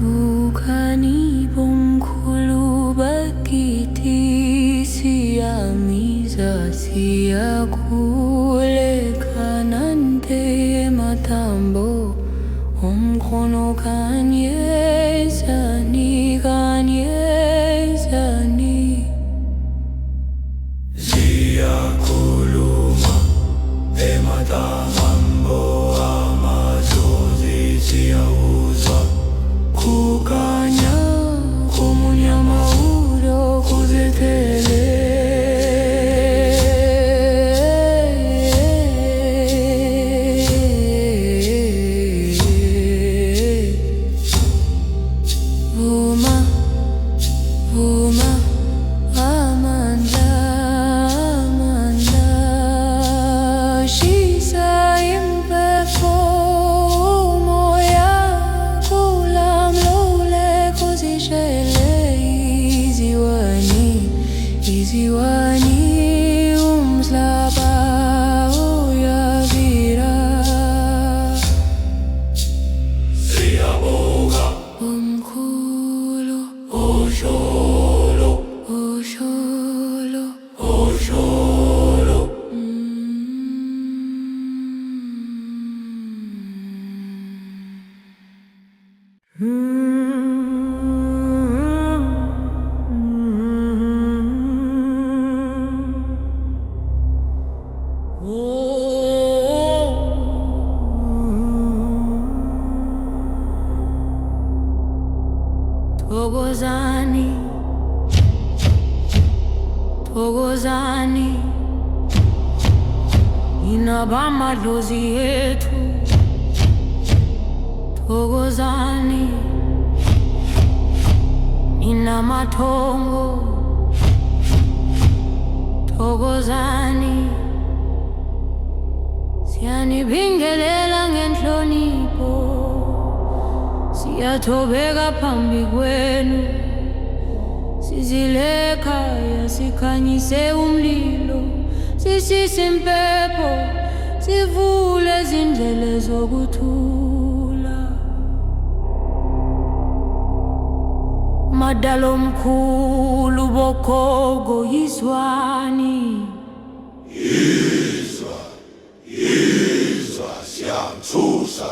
Bukhani bomkhulu bakithi siyamiza siyakhuleka nante emathambo omkhono kanyezani siyakhuluma emathambo amadlozi siyawuzwa kukhanya komunyama ulo kuzethele Vuma amandla shisa impefo moya kulamlole kuzishele iziwani umhlaba uyavira siyabonga omkhulu Osholo Thokozani inabamadlozi ethu Thokozani inamathongo Thokozani siyanibingelela ngenhlonipho siyathobeka phambi kwenu Sizilekhaya sikhanyise umlilo sishise impepho sivule izindlela zokuthula madalo omkhulu bokhoko yizwani yizwa siyamthusa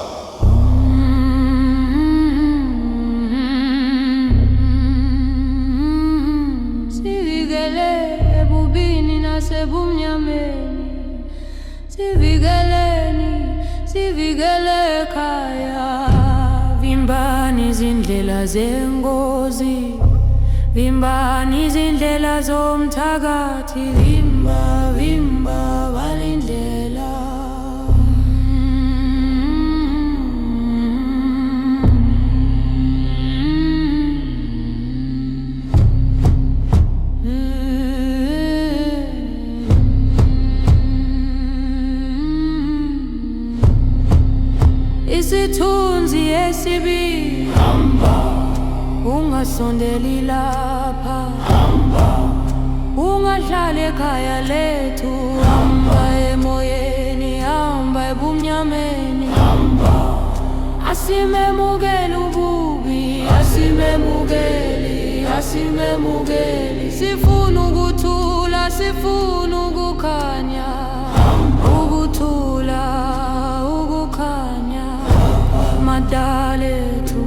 Sebumnyameni sivikele ekhaya vimbani izindlela zengozi vimbani izindlela zomthakathi vimba balindlela Isithunzi esibi ungasondeli lapha ungahlali ekhaya lethu hamba emoyeni hamba ebumnyameni asimemukeli ububi asimemukeli sifuna ukuthula sifuna ukukhanya ukuthula madalethu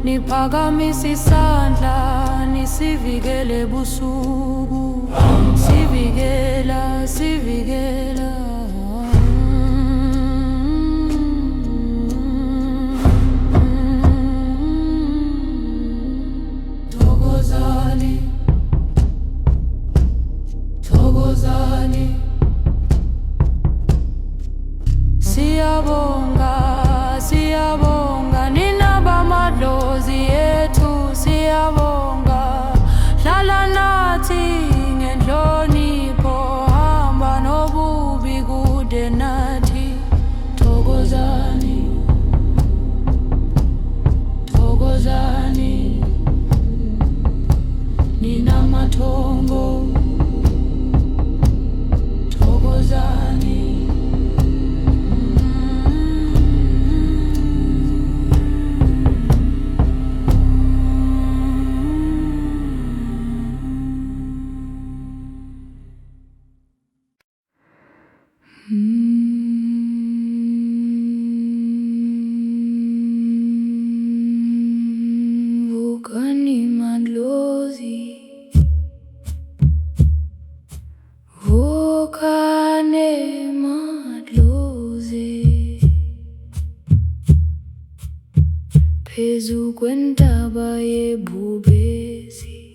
niphakamise isandla nisivikele busuku sivikela Thokozani siyabonga ninabamadlozi ethu siyabonga hlala nathi ngenhlonipho Vukani madlozi, vukane madlozi, phezu kwentaba yebhubesi,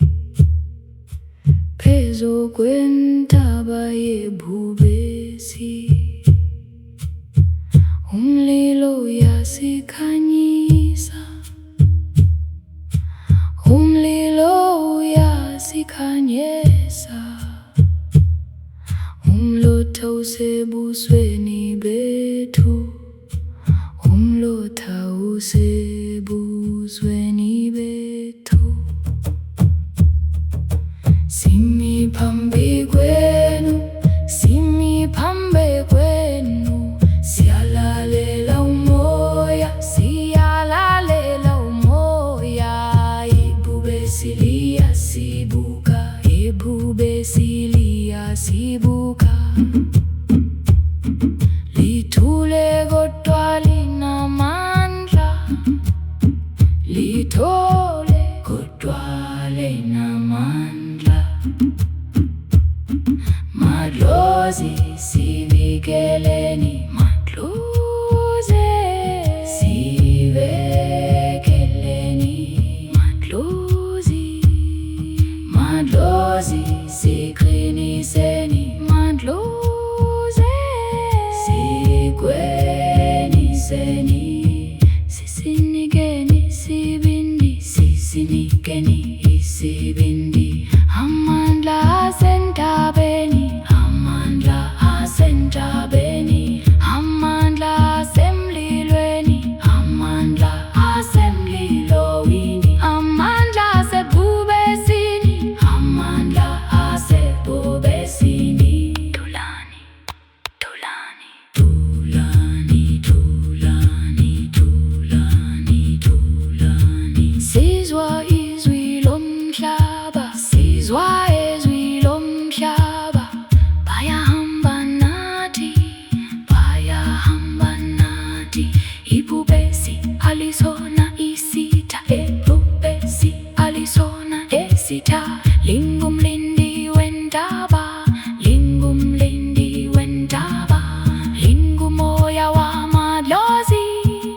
phezu kwentaba yebhubesi, umlilo uyasikhanyisa, umlilo uyasikhanyisa, umlotha usebusweni bethu, umlotha usebusweni bethu. Simi phambi kwenu, simi phambi kwenu, siyalalela umoya, siyalalela umoya. Ibhubesi liyasibuka, ibhubesi liyasibuka, lithule kodwa linamandla, lithole kodwa linamandla. Madlozi sivikeleni, madlozi sivikeleni, madlozi, madlozi siqiniseni, madlozi sikweniseni, sisinikeni isibindi, sisinikeni isibindi. Amandla asentabeni, amandla asentabeni, amandla asemlilweni, amandla asemlilowini, amandla asebhubesini, amandla asebhubesini. Thulani, thulani, thulani, thulani, thulani, thulani. Sizwa izwi lomhlaba, sizwa izwi lomhlaba, bayahamba nathi, bayahamba nathi. Ibhubesi alisona isitha, ibhubesi alisona isitha. Lingumlindi wentaba, lingumlindi wentaba, lingumoya wamadlozi,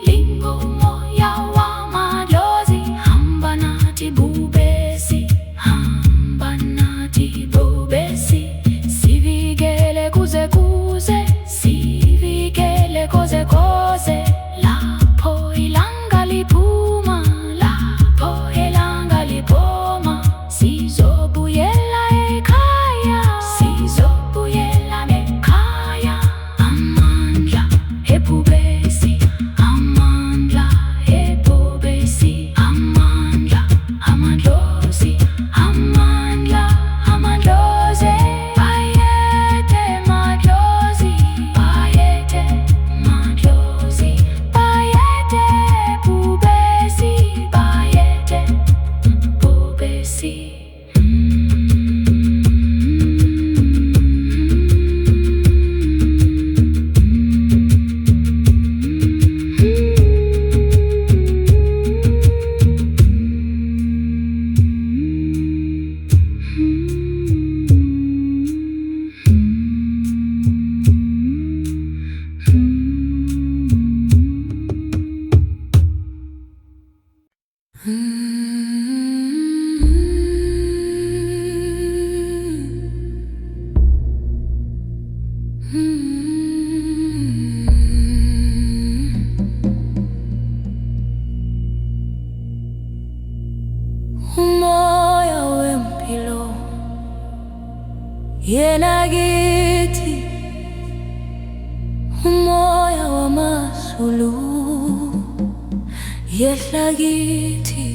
lingumoya wamadlozi. Hamba nathi bhubesi, hamba nathi bhubesi, sivikele kuze kuze, sivikele koze koze. Lapho ilanga liphuma, lapho ilanga liphuma, sizobuyela ekhaya, sizobuyela ekhaya. Amandla ebhubesi, amandla ebhubesi, amandla, amadlozi, amandla, amadlozi. Bayede madlozi, bayede madlozi, bayede bhubesi, bayede bhubesi. Umoya wempilo yena kithi, umoya wamaZulu yehla kithi.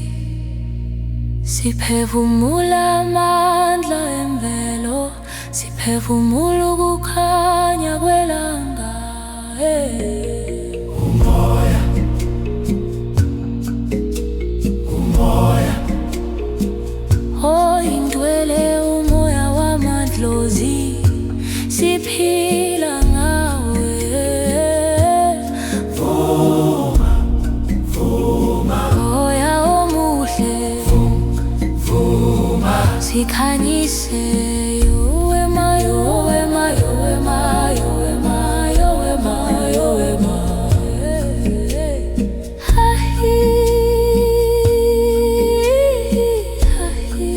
Siphefumula amandla emvelo, siphefumula ukukhanya kwelanga. Umoya, umoya, Oh indwele umoya wamadlozi, siphila ngawo. sikhanyise yowema yowema yowema yowema yowema yowema hahi hahi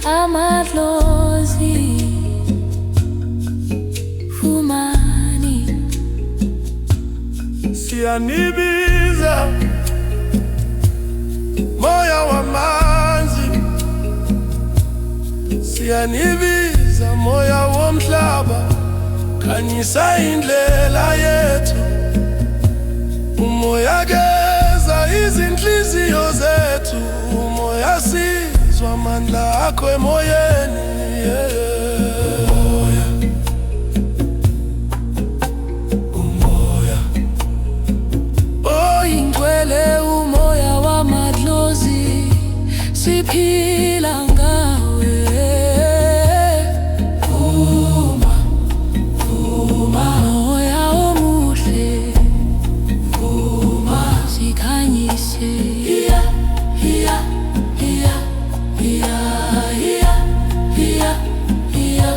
amadlozi fumani siyanibiza moya wamanzi, siyanibiza moya womhlaba, khanyisa indlela yethu. Umoya geza izinhliziyo zethu, umoya sizwa amandla akho emoyeni, Umoya, umoya, oyingcwele umoya wamadlozi siphila ngawe. Vuma, vuma, moya omuhle, vuma, sikhanyise hiya hiya hiya hiya hiya hiya hiya.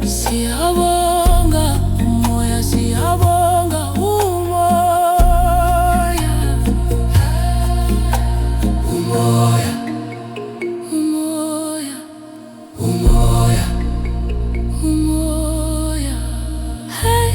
Siyabonga umoya, siyabonga umoya, umoya, umoya, umoya, umoya. Hey,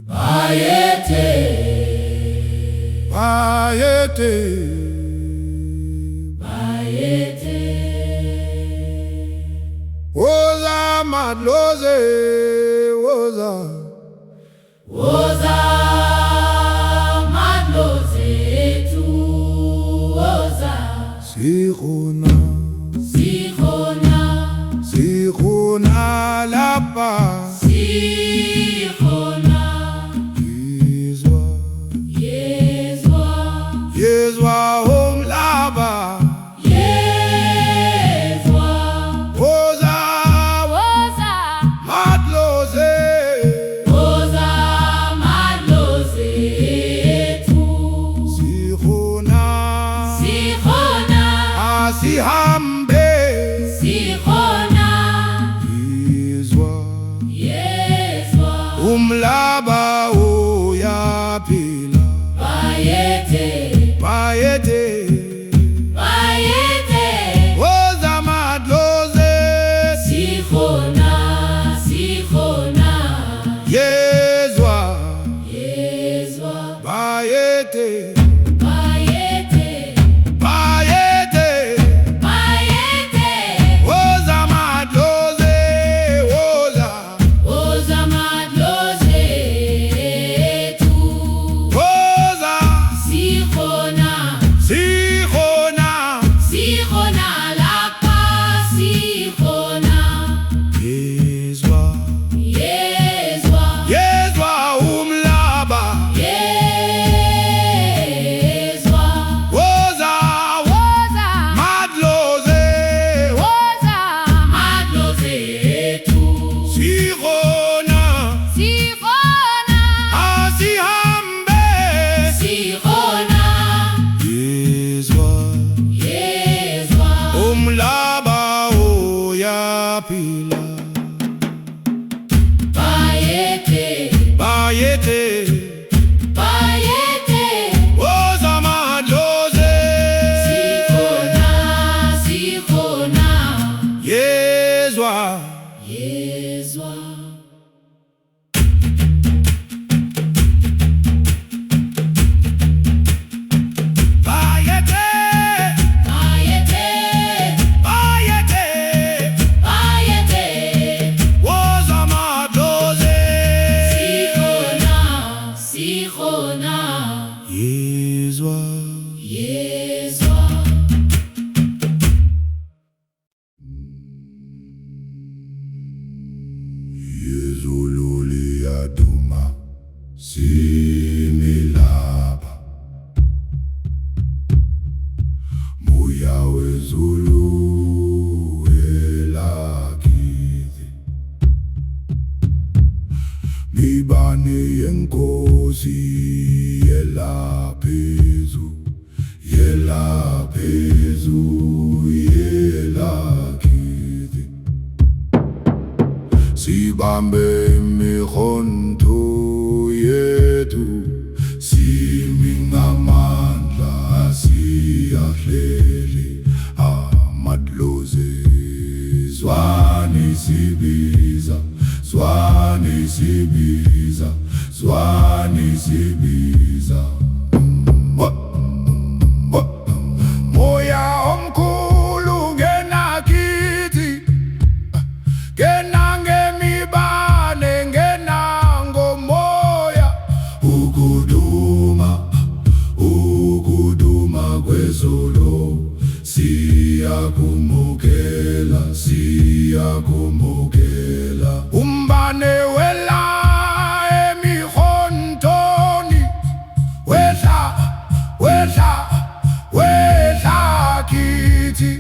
Bayete, bayete, bayete, woza madlozi, woza, woza madlozi tu, woza. Sikhona, sikhona, sikhona lapha. Yezwa umhlaba, yezwa woza woza madlozi, woza madlozi ethu. Sikhona sikhona asihambe, sikhona yezwa yezwa umhlaba uyaphila. Bayete, bayete, bayete, woza madlozi, sikhona, sikhona, yezwa, yezwa, bayete, bayete, bayete, bayete, woza madlozi, woza, woza madlozi similapha. Moya wezulu elakithi, ngibane yenkosi yelaphezu, yelaphezu, yelakithi. Sibambe imikhonto yethu, simi ngamandla siyahleli amadlozi. Zwane sibiza, zwane sibiza, zwane sibiza. Moya omkhulu ngena kithi, ngena ngemibane, ngena ngomoya. Ukuduma, ukuduma kwezulu, siyakumukela, siyakumukela. Umbane wela emikhontoni, wehla, wehla, wehla kithi.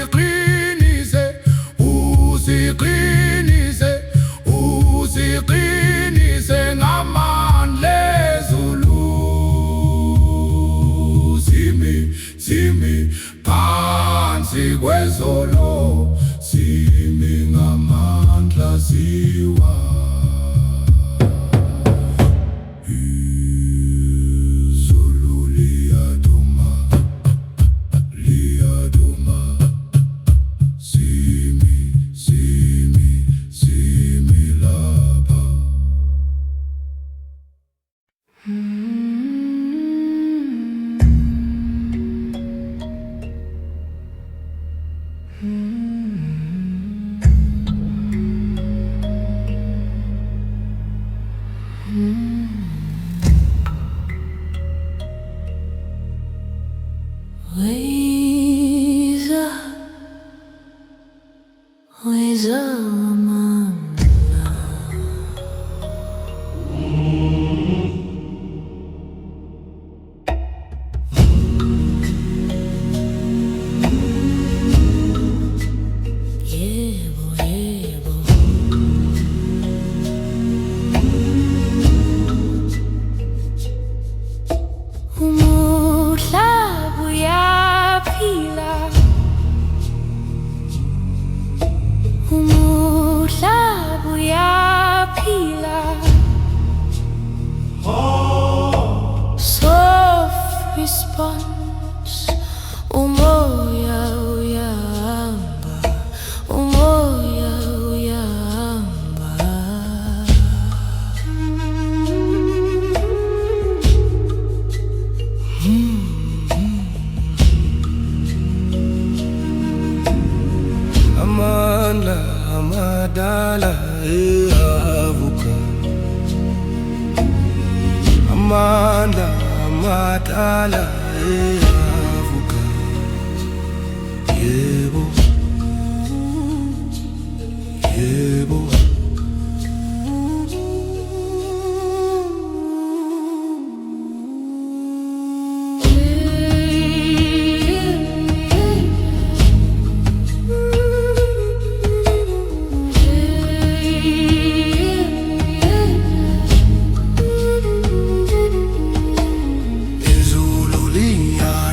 Usiqinise, usiqinise, usiqinise ngamandla ezulu. Simi, simi phansi kwezolo, simi ngamandla siwa. Izulu liyaduma, liyaduma. Simi, simi, simi lapha. Weza Amanda, yebo, yebo. Umhlaba uyaphila, umhlaba uyaphila. Soft response, umoya uyahamba, umoya uyahamba. Amandla amadala eyavuka, amandla amadala eyavuka. Yebo, yebo. Izulu liyaduma,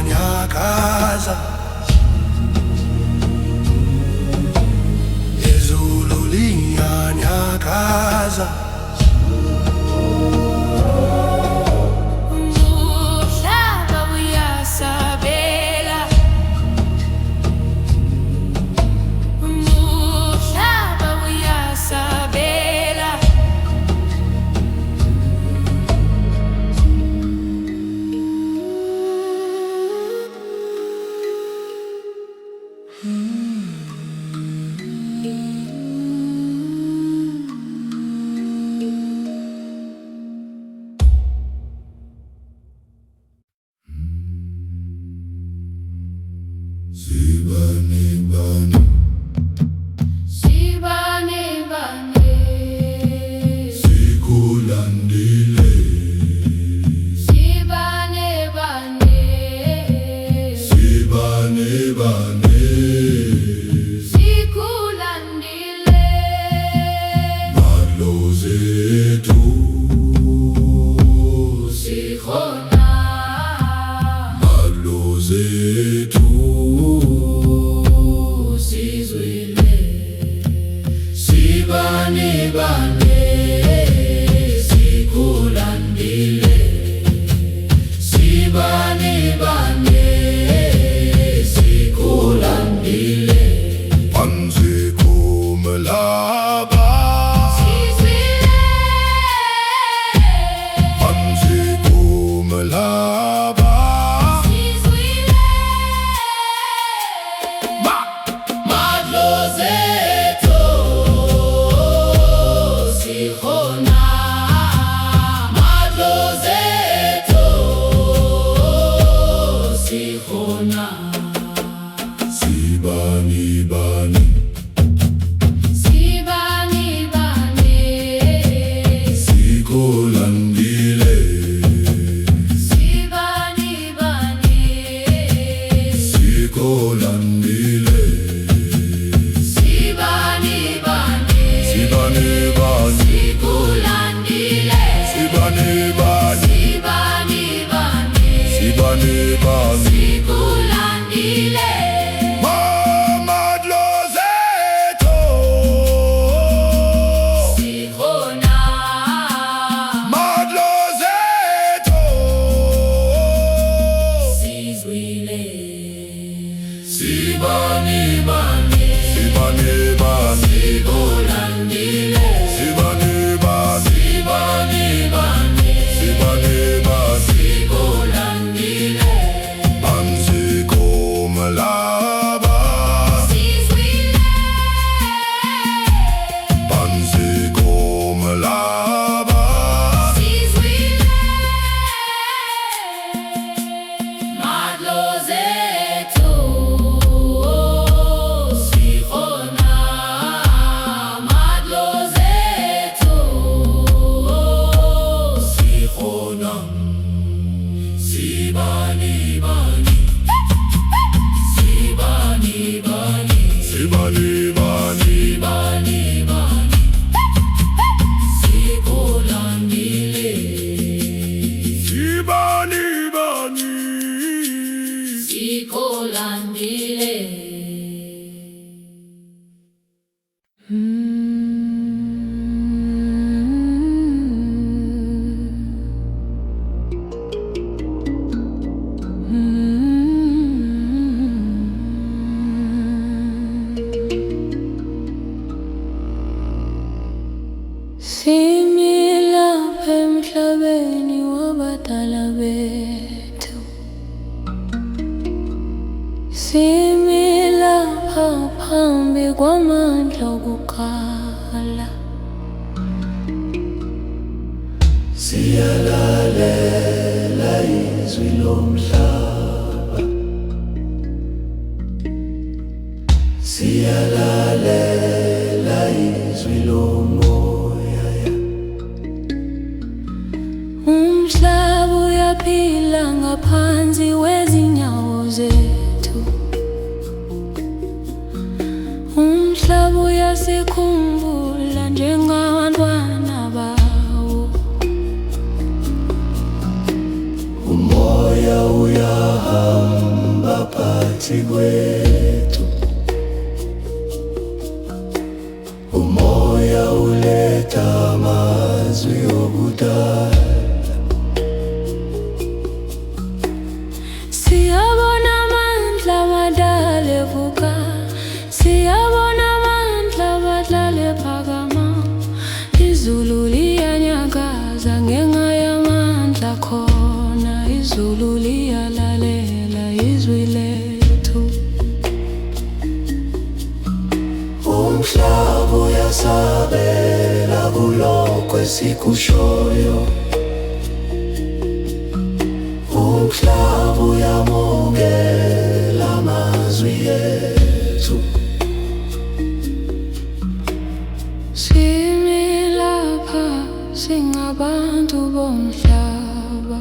siyalalela izwi lomhlaba, siyalalela izwi lomoya. Umhlaba uyaphila ngaphansi wezinyawo zethu, umhlaba uyasikhumbula njengabantwana bawo. Umoya uyahamba phakathi kwethu, umoya uletha amazwi okudala. Siyabona amandla amadala evuka, siyabona amandla abadala ephakama. Izulu liyanyakaza ngenxa yamandla khona, izulu liyalalela izwi lethu. Umhlaba uyasabela kulokho esikushoyo, umhlaba uyamukela amazwi ethu. Simi lapha singabantu bomhlaba,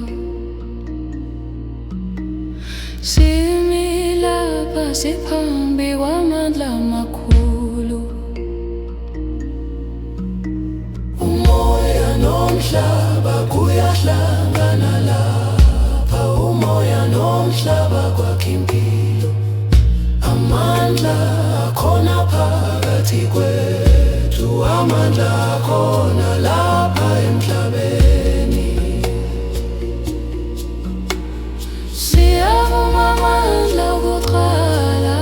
simi lapha siphambi kwamandla amakhulu. Umoya nomhlaba kuyahlangana lapha, umoya nomhlaba kwakha impilo. Amandla akhona phakathi kwethu, amandla akhona lapha emhlabeni. Siyabonga amandla okuqala,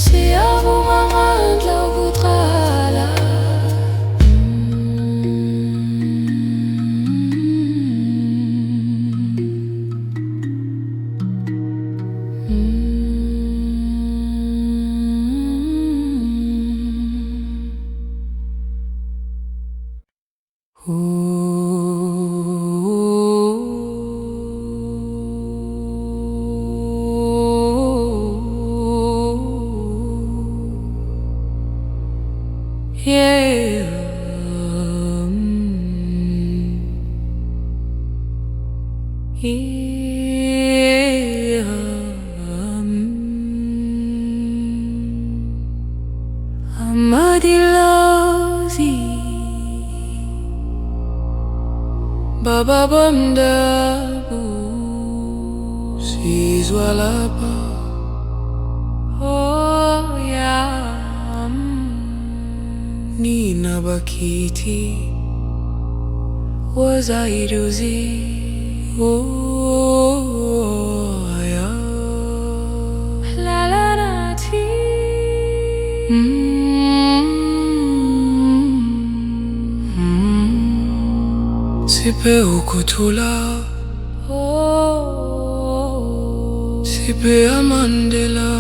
siyabonga amandla okuqala. Yeah. Yeah. Amadilozi Baba Bamdabu Sizwa lapha. Oh yeah. Nina Bakiti was I dozy? Oh yeah. La la la ti. Sipe ukuthula, oh, sipe amandela,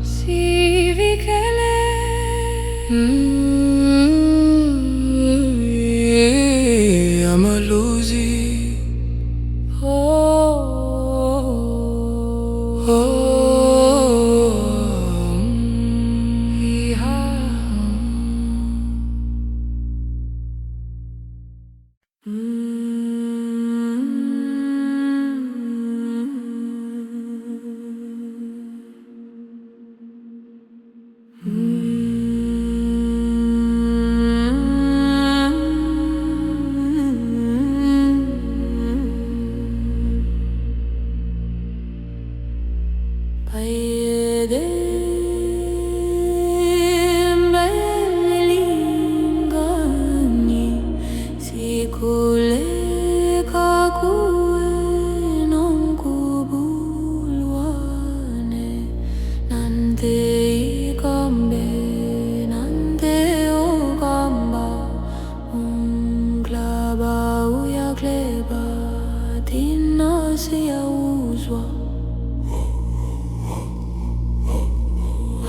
sivikele. Amaluzi, oh, oh,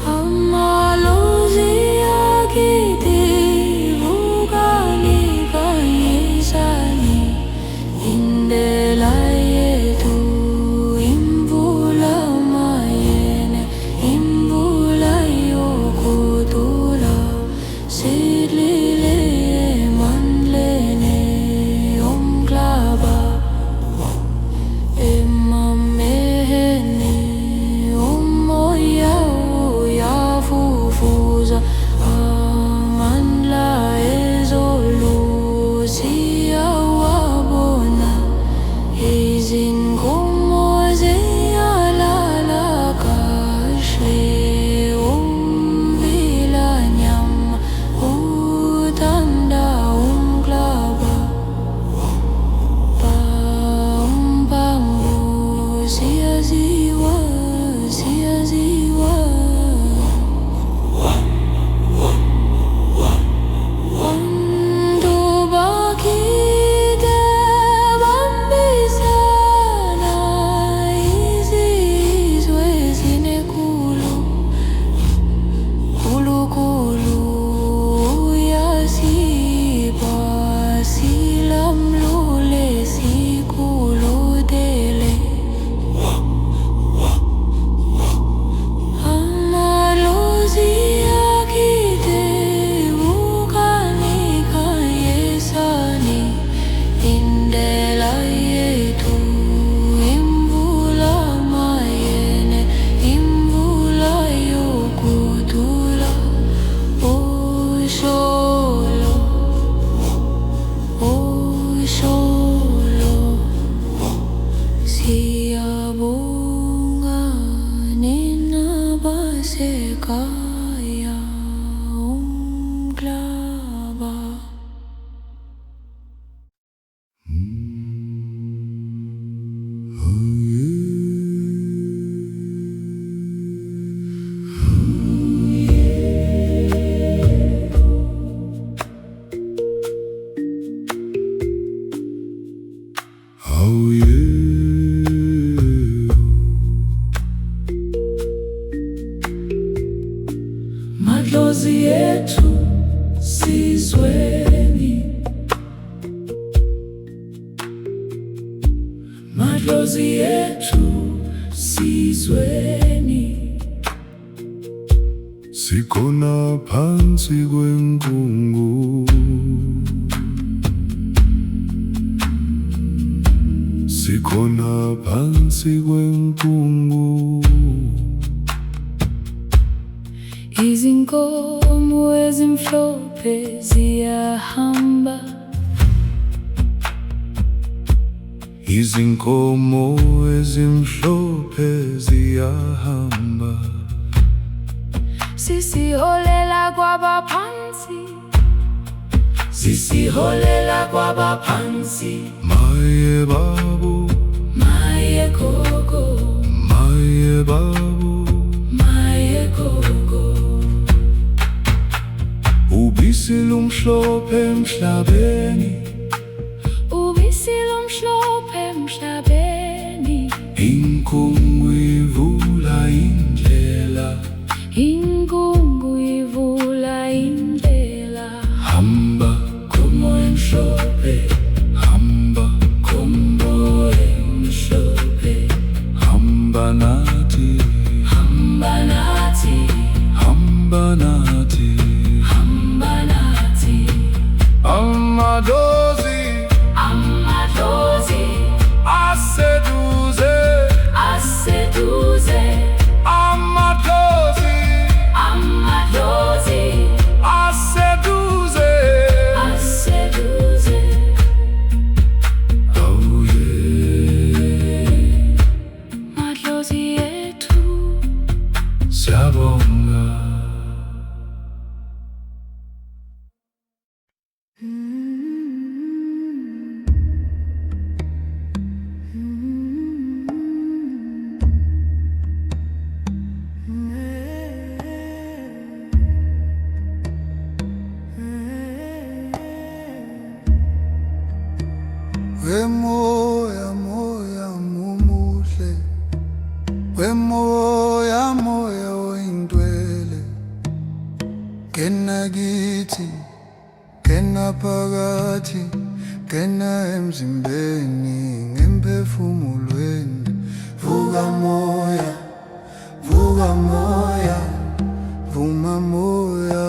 Amalozi akiti vukani kanyisani Oh yeah. Madlozi yetu sizweni, madlozi yetu sizweni. Sikhona phansi kwenkungu, sikhona phansi kwenkungu. Izinkomo ezimhlophe ziyahamba, izinkomo ezimhlophe ziyahamba. sisiholela kwabaphansi, Sisiholela kwabaphansi. Maye babu, maye gogo, maye babu, maye gogo. ubisi lumhlophe emhlabeni, Ubisi lumhlophe emhlabeni, inkungu ivula indlela. inkungu ivula indlela. Hamba komoya emhlophe, hamba komoya emhlophe. Hamba nathi, Hamba nathi, hamba nathi. hamba nathi. Amadlozi Amadlozi aseduze, aseduze, amadlozi amadlozi aseduze. aseduze. Oh yeah. Madlozi yetu Siyabonga. Wemoya moya mumuhle, wemoya moya oyindwele. Ngena kithi, ngena phakathi, ngena emzimbeni, ngemphefumulweni. Vuka moya, vuka moya, vuma moya,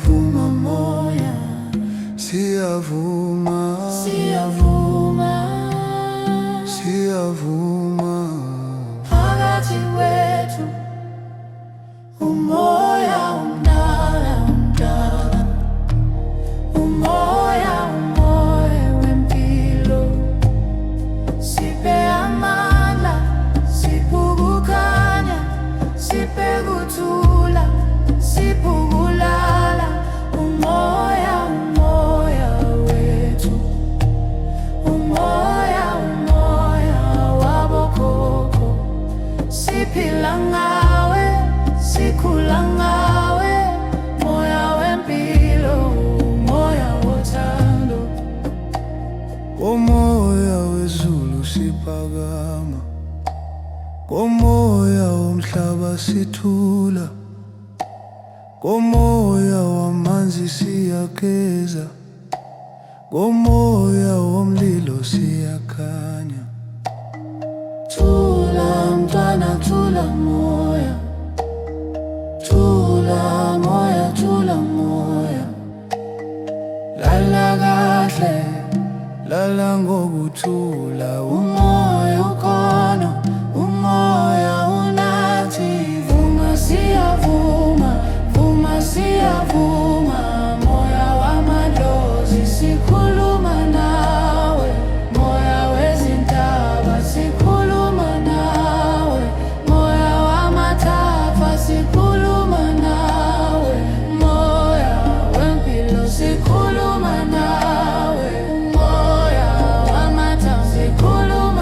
vuma moya. Siyavuma, siyavuma, siyavuma. phakathi kwethu umoya umdala, umdala. Umoya, umoya wempilo. Siphe amandla, siphe ukukhanya, siphe ukuthula, siphe ukulala. Umoya, umoya wethu. Umoya, umoya wabokhokho. Siphila ngawe, sikhula ngawe. Moya wempilo, moya wothando. Komoya wezulu siphakama, komoya womhlaba sithula, komoya wamanzi siyageza, komoya womlilo siyakhanya. Thula mntwana, thula moya. Thula moya, thula moya. Lala kahle, lala ngokuthula. Umoya ukhona, umoya unathi. Vuma siyavuma, vuma siyavuma. Moya wamadlozi sikhuluma nawe. Moya wezintaba sikhuluma nawe. Moya wamathafa sikhuluma nawe. Moya wempilo sikhuluma nawe. Moya wamathafa sikhuluma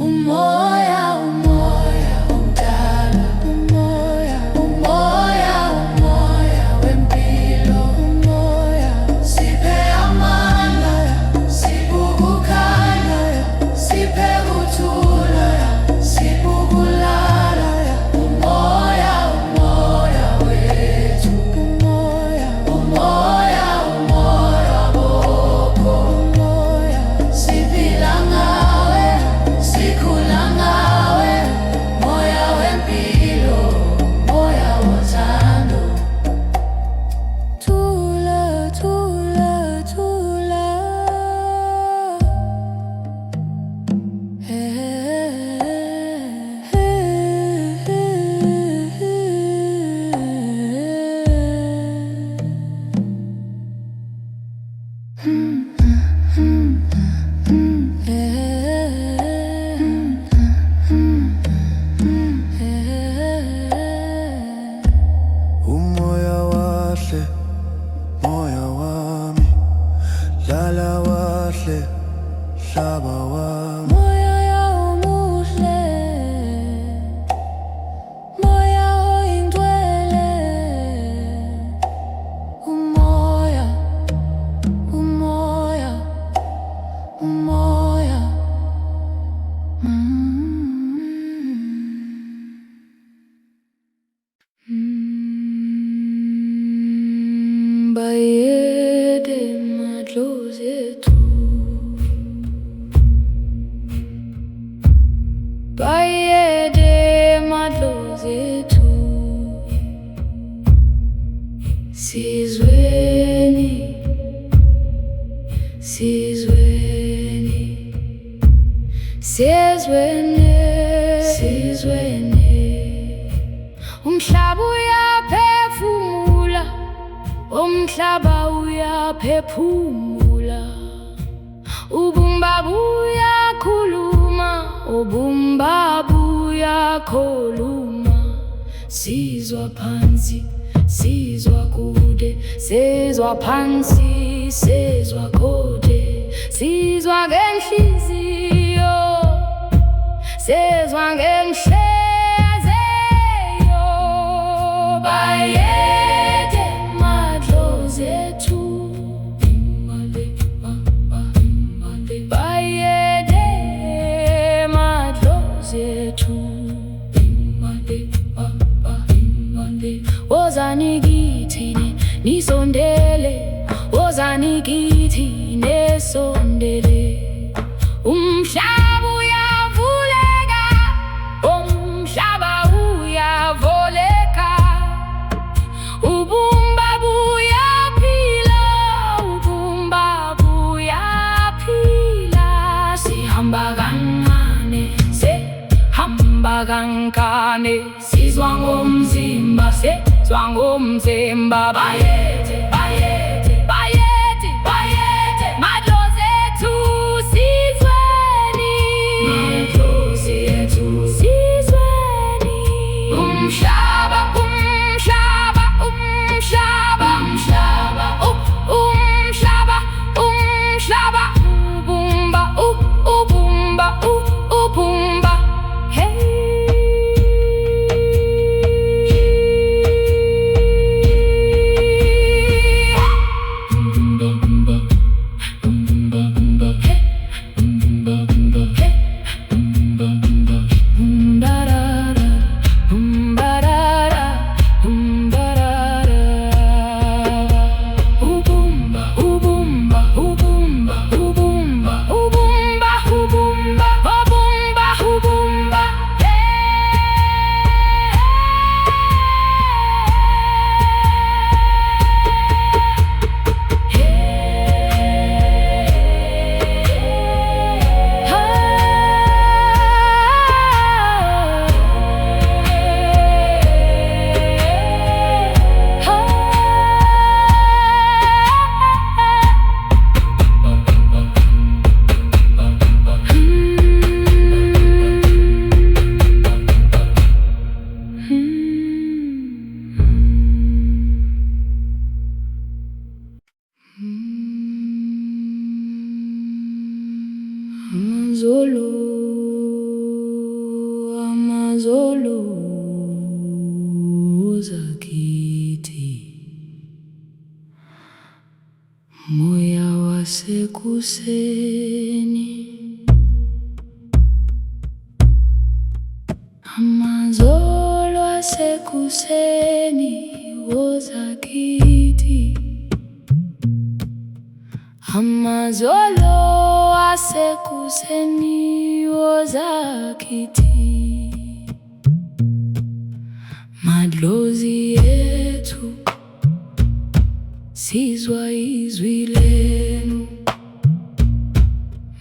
Umoya, umoya omdala, umoya, umoya, umoya wempilo, umoya siphe amandla, siphe ukukhanya, siphe ukuthula, siphe ukulala. Umoya, umoya wethu, umoya, umoya, umoya wabokho, umoya siphila ngawe, sikhula ngawe, moya wempilo, moya wothando. Thula, thula, thula. Umoya wahle, moya wami, dlala wahle, hlaba wami. Moya yawumuhle, moya oyingcwele. Umoya, umoya, umoya. Bayede madlozi ethu, bayede madlozi ethu, sizweni, sizweni, sizweni, sizweni. Umhlaba uyaphefumula, umhlaba uyaphefumula, ubumba buyakhuluma, ubumba buyakhuluma. Sizwa phansi, sizwa kude, sizwa phansi, sizwa kude, sizwa ngenhliziyo, sizwa ngenhliziyo. Bayede madlozi ethu, bayede madlozi ethu. Wozani kithi nisondele, wozani kithi nesondele. Umhlaba uyavuleka, umhlaba uyavoleka, ubumba buyaphila, ubumba buyaphila. Sihamba kancane, sihamba kancane, sizwa ngomzimba, sizwa ngomzimba. Bayede, bayede, bayede, bayede madlozi ethu, sizweni, madlozi ethu, sizweni. Umhlaba, umhlaba, umhlaba, umhlaba, umhlaba, umhlaba, ubumba, ubumba, ubumba. Hey. kiti. Moya wasekuseni amazolo asekuseni woza kiti. Amazolo asekuseni woza kiti. Madlozi yetu sizwa izwi lenu.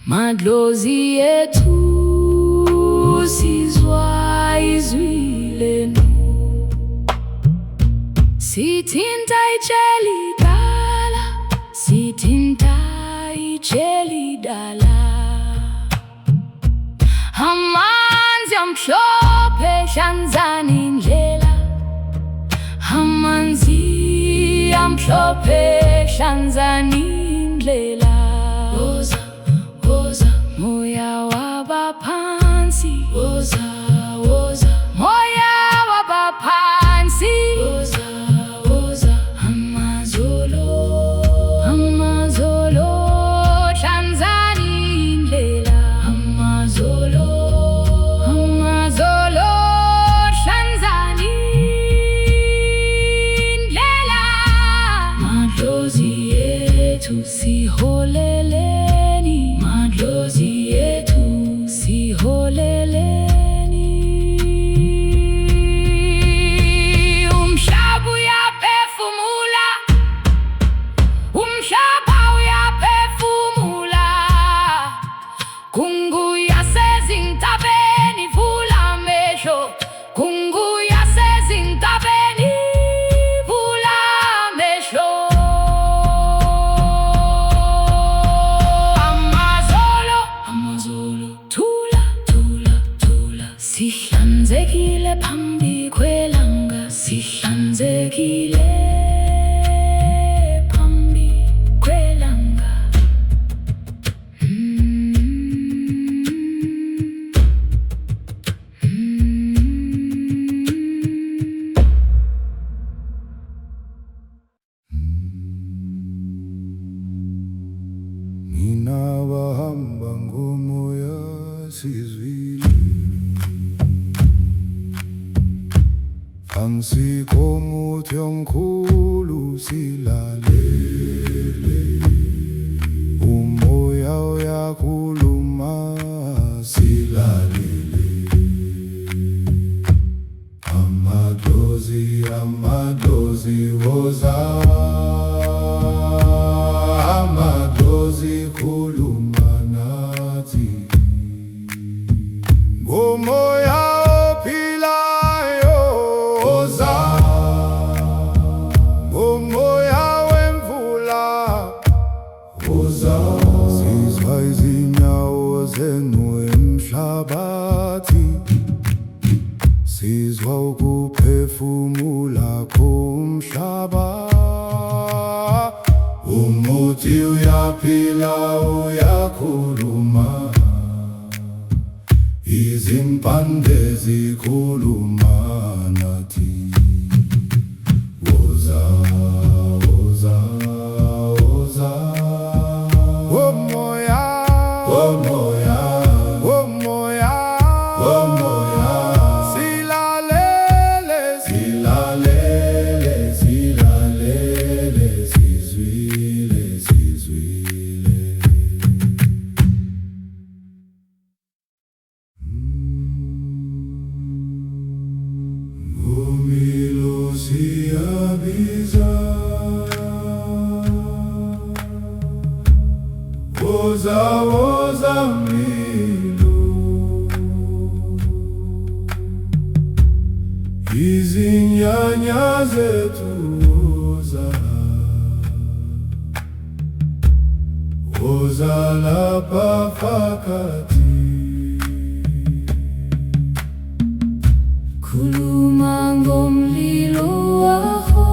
Madlozi yetu sizwa izwi lenu. Sithinta ijeli dala, sithinta ijeli dala. Amanzi amhlophe hlanzani indlela. Amanzi amhlophe hlanzani indlela. Woza, woza, moya wabaphansi. Woza, woza, moya wabaphansi. Woza, woza, amazolo, amazolo hlanzani indlela. Amazolo, amazolo hlanzani indlela. Madlozi yetu siholeleni. Madlozi yetu siholeleni. Umhlaba uyaphefumula, umhlaba uyaphefumula. Kungu yasezintabeni vula amehlo. Kungu yasezintabeni vula amehlo. Amazolo, amazolo, thula, thula, thula. Sihlanzekile phambi kwelanga. Sihlanzekile phambi kwelanga. Nina wahamba ngomoya sizwile. Phansi komuthi omkhulu silalele. Umoya uyakhuluma silalele. Amadlozi, amadlozi woza. Amadlozi khuluma nathi. Ngomoya ophilayo woza. Ngomoya wemvula woza. Sizwa izinyawo zenu emhlabathi. Sizwa ukuphefumula komhlaba. Umuthi uyaphila uyakhuluma. Izimpande zikhuluma nathi. Woza, woza, woza. Womoya, womoya, womoya, womoya. Silalele, silalele, silalele. Sizwile, sizwile. Umilo siyabiza. Woza, woza milo. Izinyanya zethu woza. Woza lapha phakathi. Khuluma ngomlilo wakho.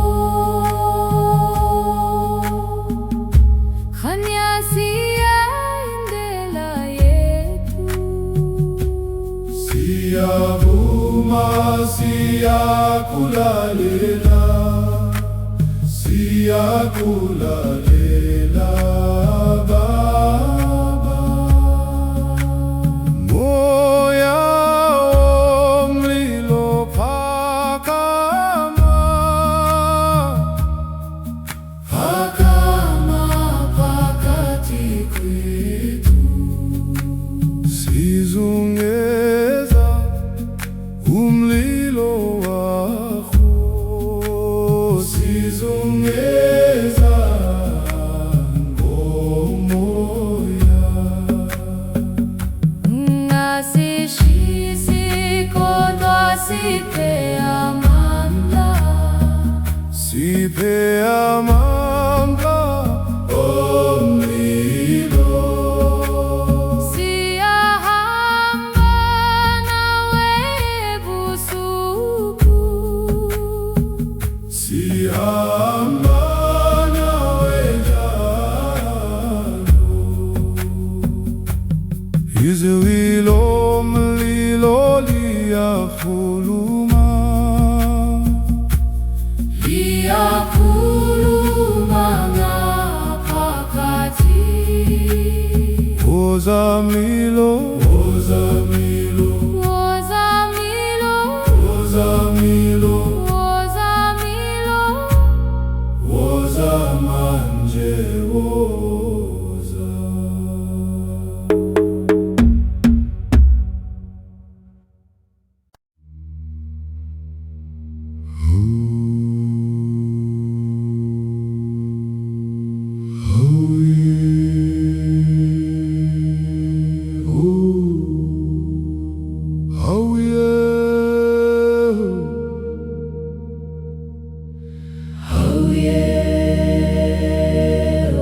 Khanyasiya indlela yethu. Siyavuma siyakulalela. kulalela Baba, moya womlilo phakama, phakama phakathi kwethu, sizungeza umlilo wakho, sizungeza ngomoya. Ungasishisi kodwa siphe amandla, Siphe amandla omlilo, siyahamba nawe ebusuku, sihamba nawe njalo. Izwi lomlilo liyakhuluma, liyakhuluma ngaphakathi. woza mlilo, woza mlilo, Woza mlilo, woza mlilo, woza mlilo, woza manje woza. Oh yeah, oh yeah.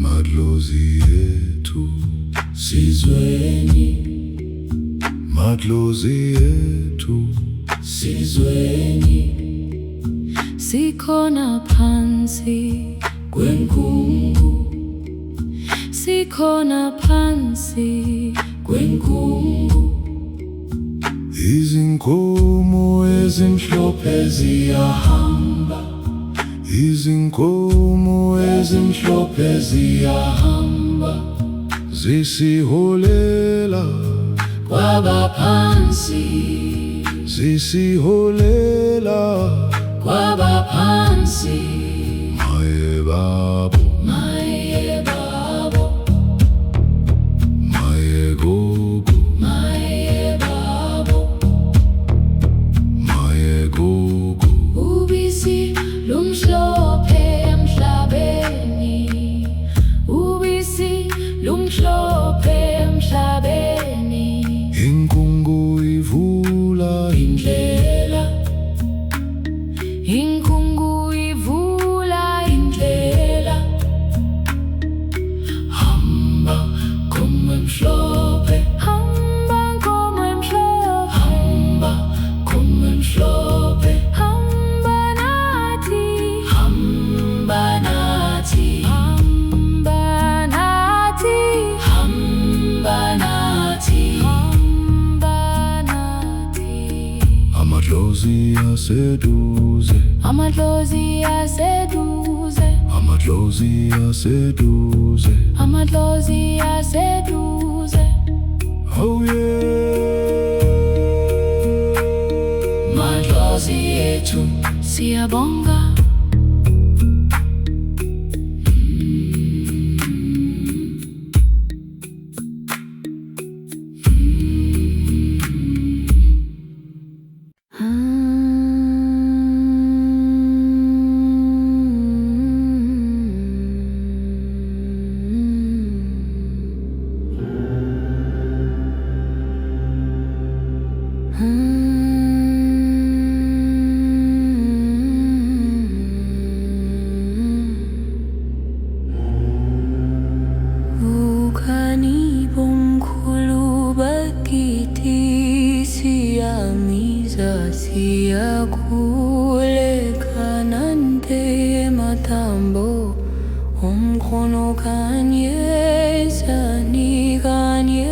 madlozi ethu Sizweni, madlozi ethu sizweni, sikhona phansi kwenkungu, sikhona phansi kwenkungu. izinkomo ezimhlophe Ziyahamba, izinkomo ezimhlophe ziyahamba, zisiholela kwabaphansi, zisiholela kwabaphansi. maye babo Maye babo, maye gogo maye babo, maye gogo ubisi lumhlophe emhlabeni, ubisi lumhlophe emhlabeni. inkungu ivula Indlela, inkungu ivula indlela, hamba nkomo emhlophe, hamba nkomo emhlophe, hamba nkomo emhlophe, hamba nathi, hamba nathi, hamba nathi, hamba nathi, hamba nathi. amadlozi aseduze, Amadlozi aseduze, amadlozi aseduze. amadlozi aseduze. Oh yeah, Madlozi ethu siyabonga, siyakhuleka nante matambo omkhono kanyezani kanyezani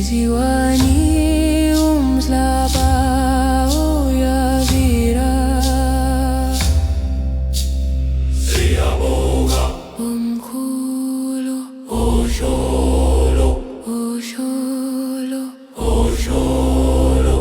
Ziwani umhlaba uyavira, siyabonga omkhulu usholo usholo usholo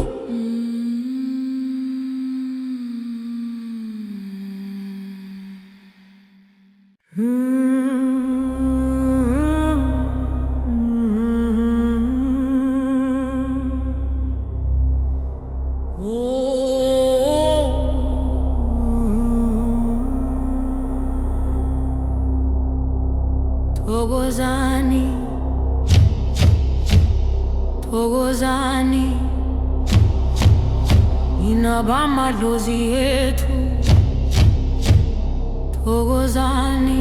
Thokozani, thokozani, inabamadlozi ethu. Thokozani,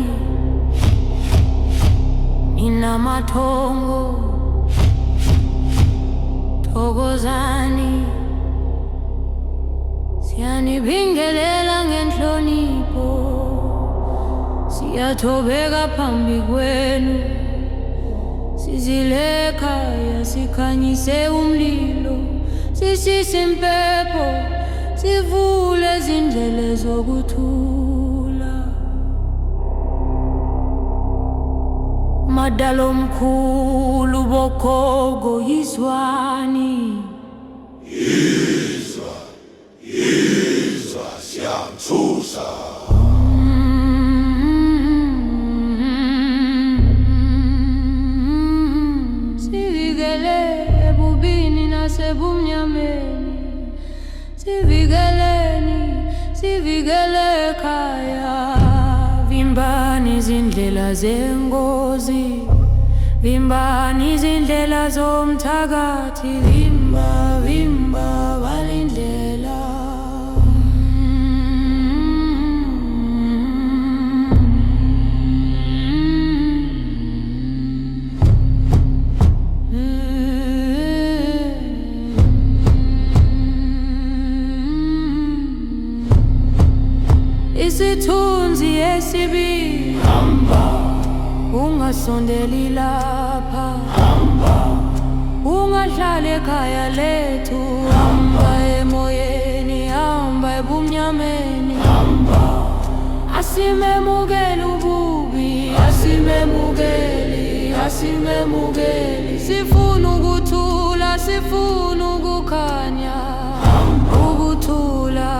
inamathongo. Thokozani, siyanibingelela ngenhlonipho, siyathobeka phambi kwenu. Sizile ekhaya sikhanyise umlilo, sishise impepho, sivule izindlela zokuthula. Madalo omkhulu bokhokho yizwani, yizwa siyamthusa sivikele ebubini nasebumnyameni, sivikeleni, sivikele ekhaya. Vimbani izindlela zengozi, vimbani izindlela zomthakathi, vimba, vimba balindlela. Isithunzi esibi, ungasondeli lapha, ungahlali ekhaya lethu. Hamba emoyeni, hamba ebumnyameni, asimemukeli ububi, asimemukeli, asimemukeli. Sifuna ukuthula, sifuna ukukhanya, ukuthula,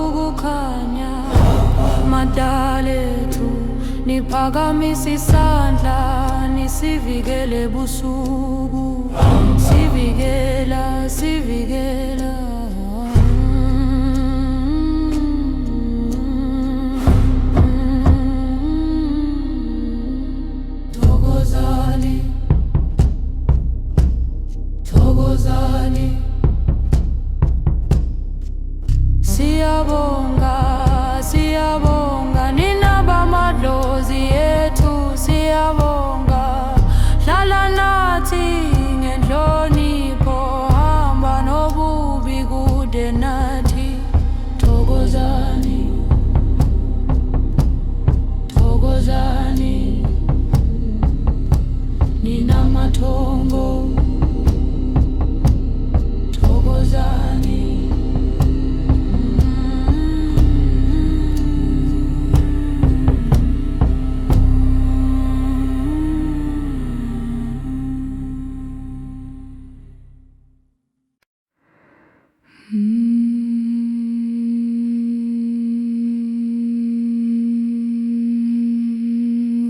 ukukhanya. Madalethu niphakamise isandla, nisivikele busuku, sivikela, sivikela. Thokozani, thokozani, siyabonga, siyabonga, ninabamadlozi ethu. Siyabonga, hlala nathi ngenhlonipho, hamba nobubi kude nathi. Thokozani, thokozani, ninamathongo. Thokozani,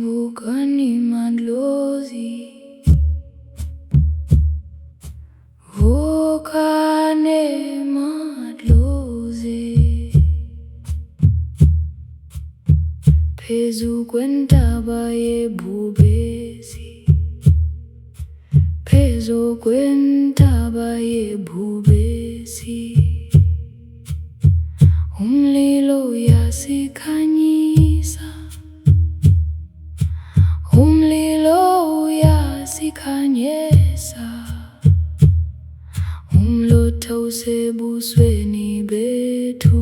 vukani madlozi, vukane madlozi, phezu kwentaba yebhubesi, phezu kwentaba yebhubesi. Umlilo uyasikhanyisa, umlilo uyasikhanyisa. Umlotha usebusweni bethu,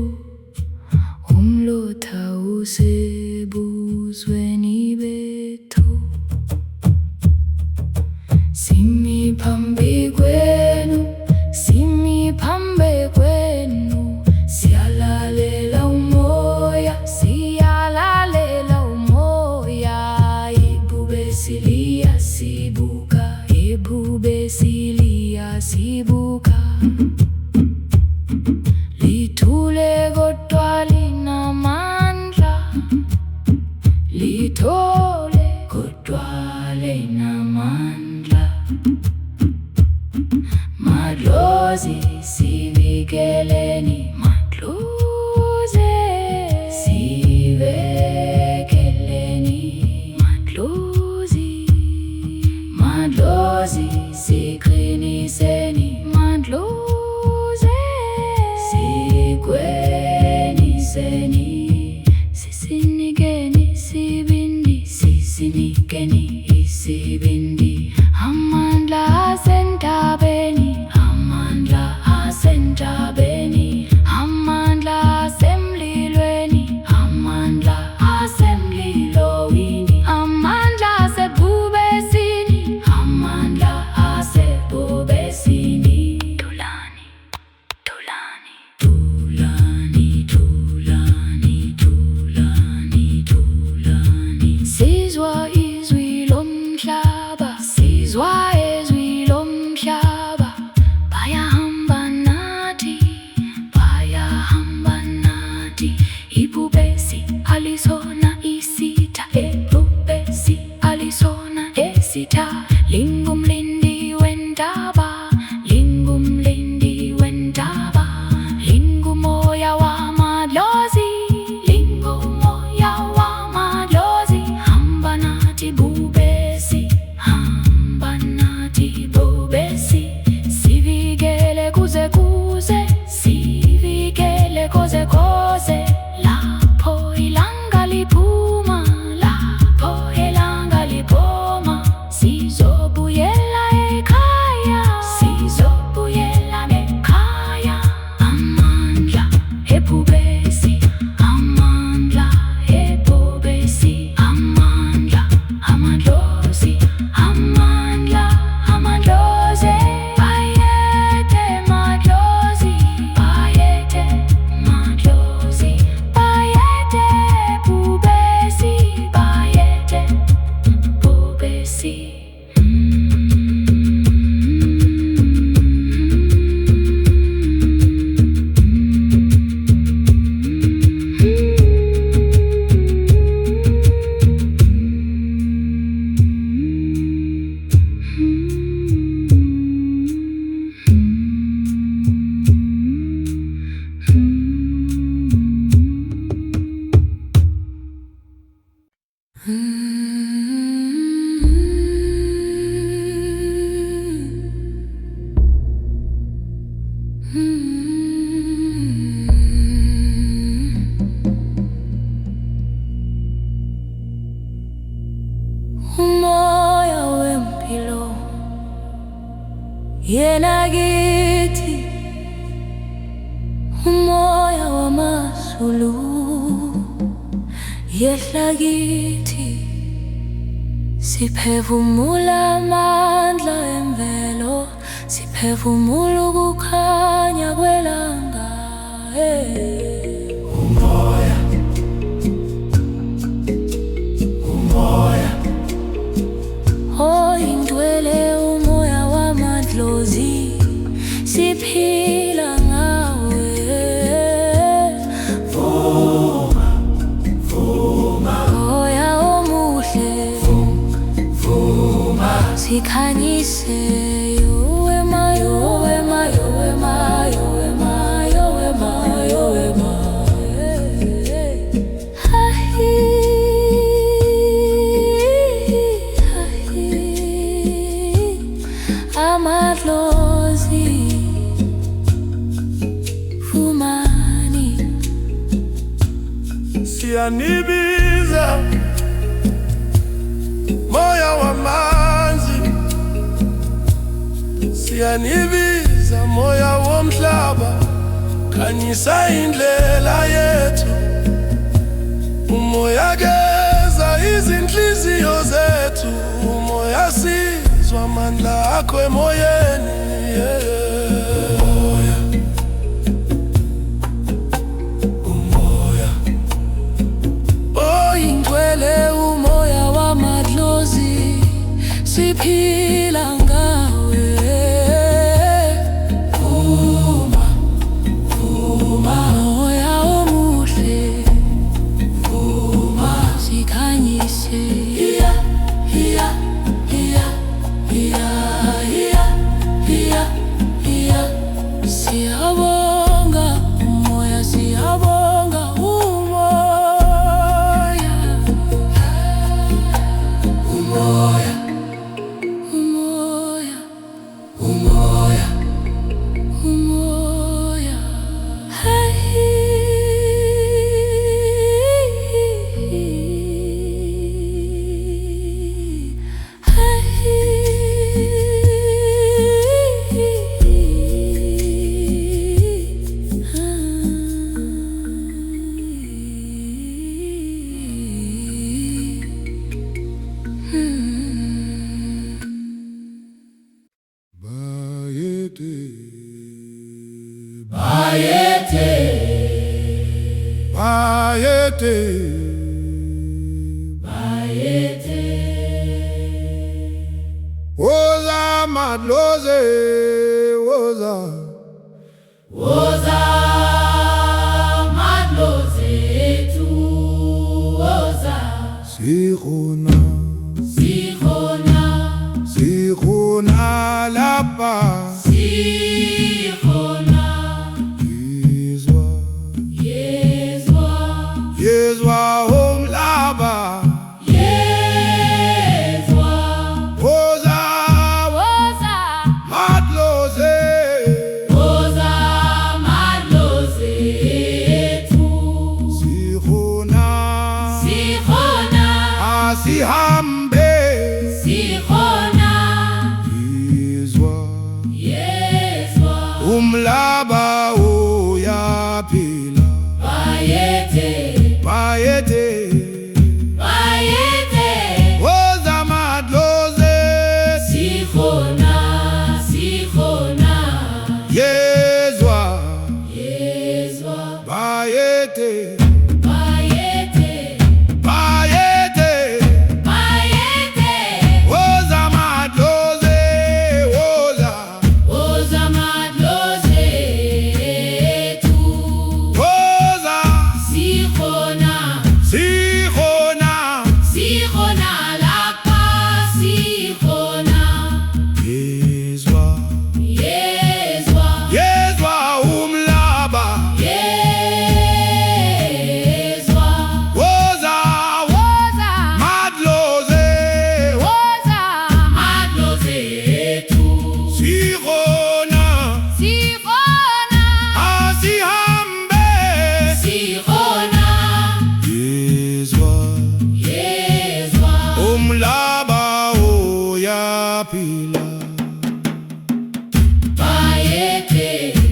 umlotha usebusweni bethu. Simi phambi ebhubesi liyasibuka, lithule kodwa linamandla, lithole kodwa linamandla. Madlozi sivikeleni, madlozi sivikeleni, madlozi, madlozi siqiniseni, madlozi sikweniseni, sisinikeni isibindi, sisinikeni isibindi. Amandla asentabeni, amandla asentabeni, amandla asemlilweni, amandla asemlilowini, amandla asebhubesini, amandla asebhubesini. Thulani, thulani, thulani, thulani, thulani, thulani. Sizwa izwi lomhlaba, sizwa izwi lomhlaba, bayahamba nathi, bayahamba nathi. Ibhubesi alisona isitha, ibhubesi alisona isitha. Lingumlindi wentaba, lingumlindi wentaba, lingumoya wamadlozi, lingumoya wamadlozi. Hamba nathi bhubesi, hamba nathi bhubesi, sivikele kuze kuze, sivikele koze koze. Lapho ilanga liphuma, lapho ilanga liphuma, sizobuyela ekhaya, sizobuyela ekhaya. Amandla ebhubesi, amandla ebhubesi, amandla, amadlozi, amandla, amadlozi. Bayede madlozi, bayede madlozi, bayede bhubesi, bayede bhubesi. Umoya wempilo yena kithi, umoya wamaZulu yehla kithi. Siphefumula amandla emvelo, siphefumula ukukhanya kwelanga. Umoya, umoya, Oyingcwele umoya wamadlozi, siphila ngawe. vuma, vuma, Moya omuhle, vuma, sikhanyise. Yowema, yowema, yowema, yowema, yowema, yowema. Hahi, hahi, amadlozi, vumani. Siyanibiza moya wamanzi, siyanibiza moya womhlaba, khanyisa indlela yethu. Umoya geza izinhliziyo zethu, umoya sizwa amandla akho emoyeni. Umoya, Oyingcwele umoya wamadlozi, siphila ngawe. bayete woza madlozi woza madlozi ethu woza sikhona lapha yezwa umhlaba woza madlozi ethu sikhona asihambe yezwa umhlaba uyaphila bayete woza madlozi yezwa bayete woza madlozi woza sikhona lapha yezwa umhlaba woza madlozi ethu sikhona asihambe yezwa umhlaba uyaphila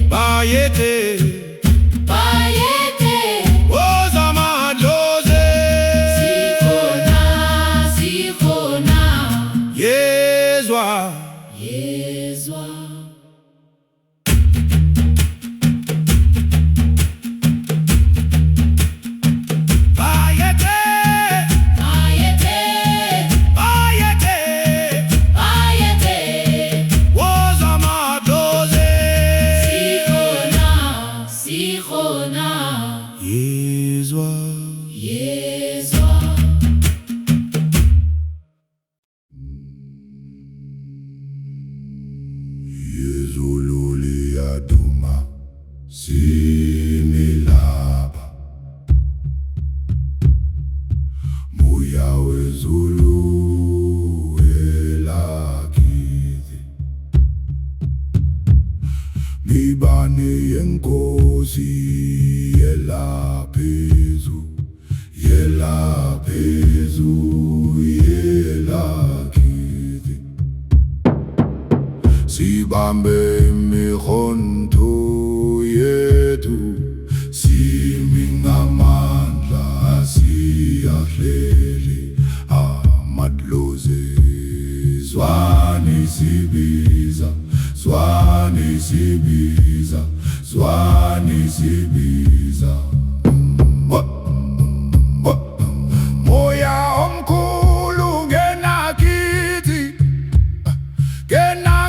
bayete woza madlozi yezwa bayete woza madlozi yezwa izulu liyaduma sinilapha moya wezulu elakithi mibane yenkosi yelaphezulu yelakithi sibambe imikhonto yethu simi ngamandla siyahleli amadlozi zwani sibiza moya omkhulu ngenakithi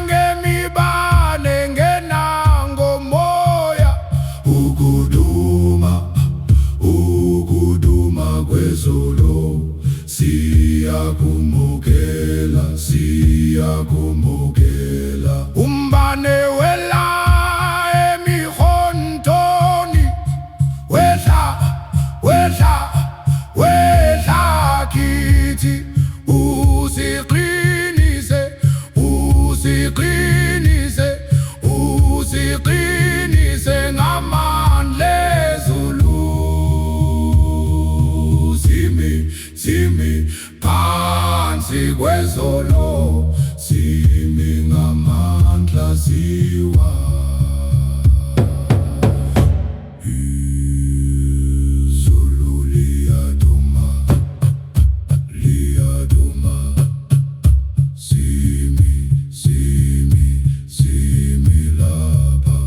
ngemibane ngenangomoya ukuduma kwezulu siyakumukela umbane wela emikhontoni wehla kithi usiqinise ngamandla ezulu simi phansi kwezolo simi ngamandla siwa izulu liyaduma simi lapha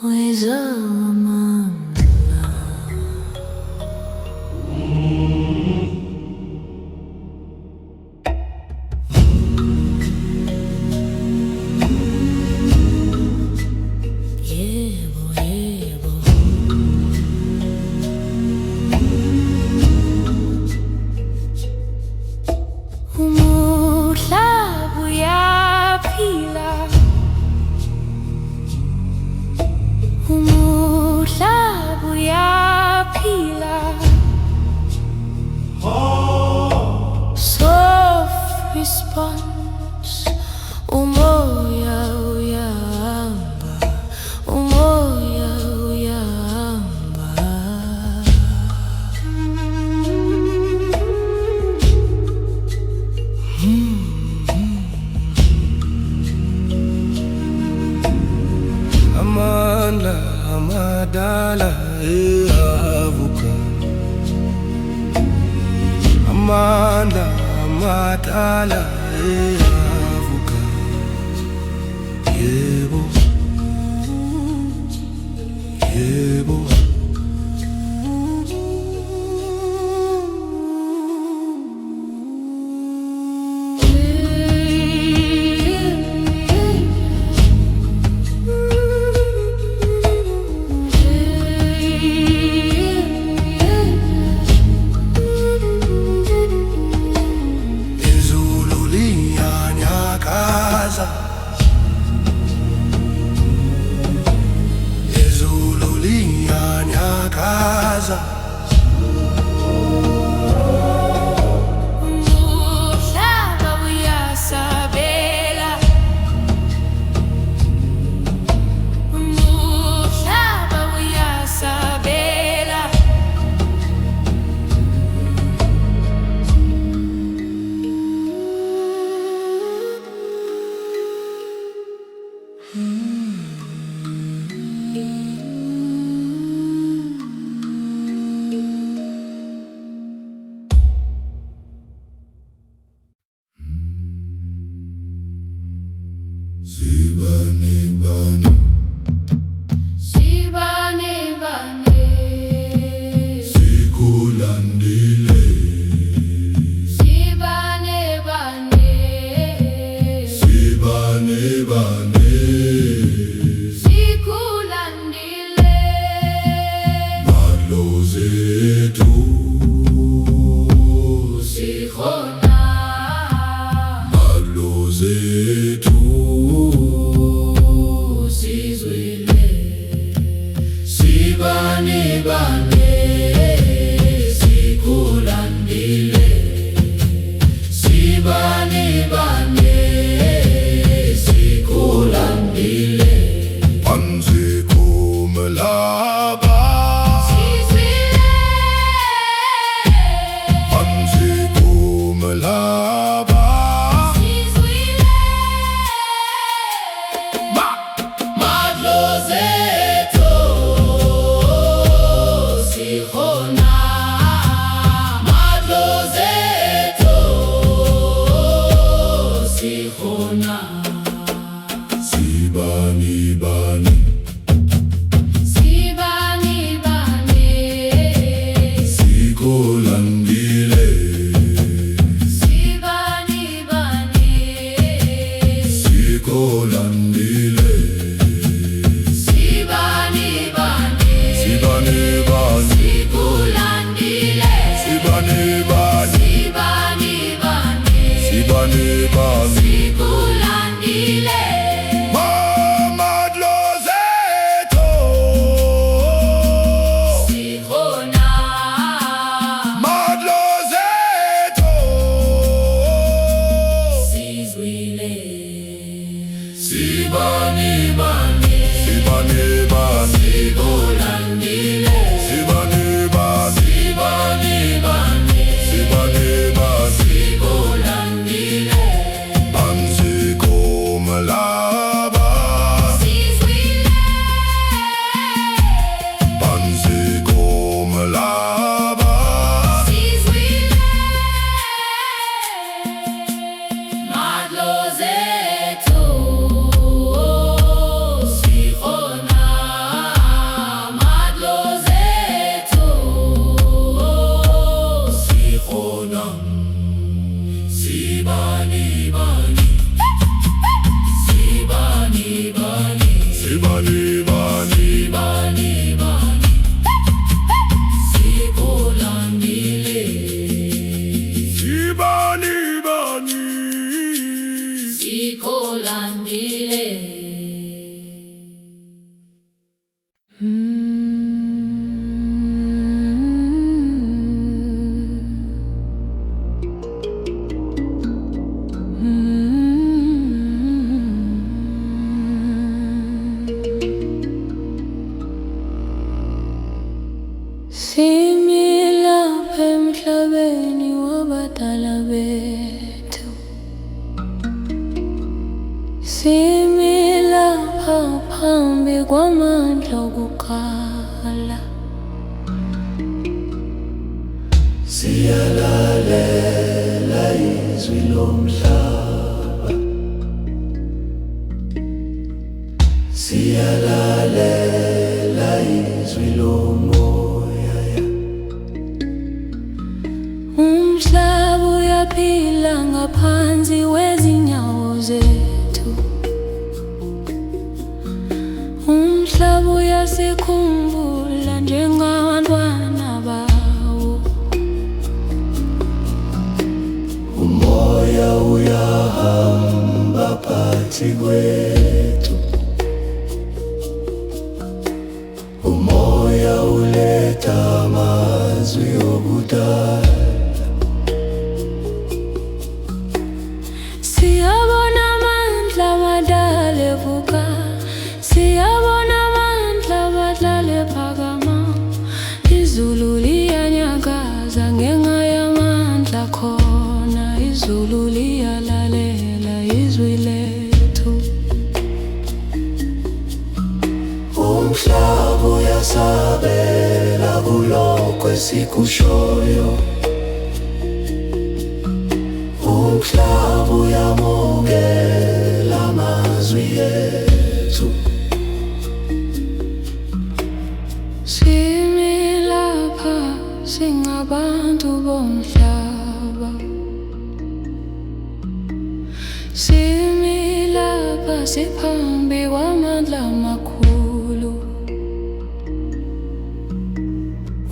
wezamana. Yebo, yebo. Umhlaba uyaphila, umhlaba uyaphila. Soft response, umoya uyahamba, umoya uyahamba. Amandla amadala eyavuka, amandla amadala eyavuka. Yebo, yebo. Izulu liyanyakaza, izulu liyanyakaza. Umhlaba uyasabela, umhlaba uyasabela. Sibani bani, Sibane bane, sikulandile, sibane bane, sibani bani, sikulandile. madlozethu, Sikhona, madlozethu, sizwile. Sibane bane, sikulandile. Sibane bane, sikulandile. panzi kumelaba, Sizwile, panzi kumelaba. sizwile. Madlozethu, sikhona. Madlozethu, sikhona. Sibani bani, Sibane Similapha emhlabeni wabadala bethu, similapha phambi kwamandla okukala. Siyalalela izwi lomhlaba, siyalalela izwi lomoya. Umhlaba uyaphila ngaphansi kwezinyawo zethu, umhlaba uyasikhumbula njengabantwana bawo. Umoya uyahamba phakathi kwethu, umoya uletha amazwi okudala. Siyabona amandla amadala evuka, siyabona amandla abadala ephakama. Izulu liyanyakaza ngenxa yamandla khona, izulu liyalalela izwi lethu. Umhlaba uyasabela kulokho esikushoyo, umhlaba uyamukela amazwi ethu. Similapha singabantu bomhlaba, similapha siphambi kwamandla amakhulu.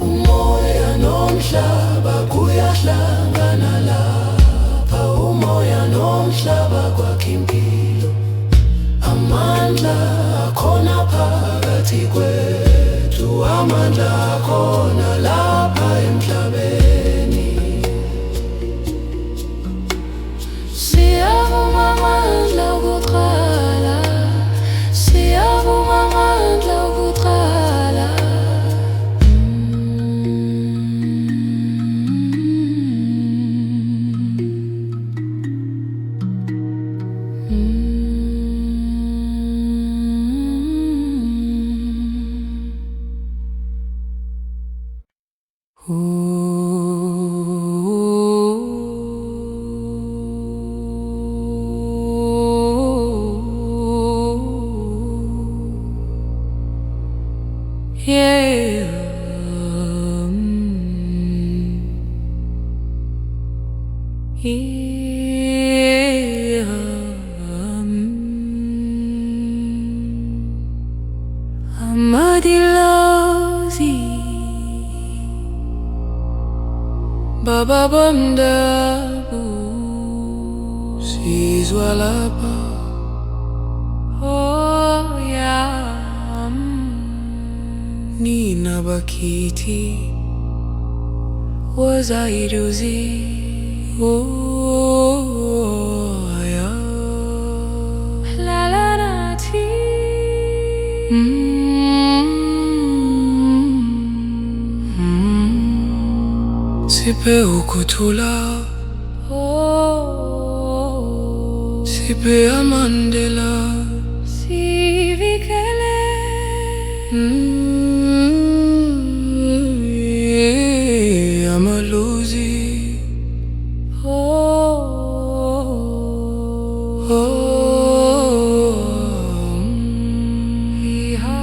Umoya nomhlaba kuyahlangana lapha, umoya nomhlaba kwakha impilo. Amandla akhona phakathi kwethu, amandla akhona lapha emhlabeni. Siyavuma amandla okuqala, siyavuma amandla okuqala. Yeah. Yeah. Amadilozi Baba Bandabu Sizwa lapha. Oh yeah. Nina Bakiti was I to see? Oh yeah. La la la ti. Sipe ukuthula, oh, sipe amandela, sivikele, amaluzi, oh, oh, yeah.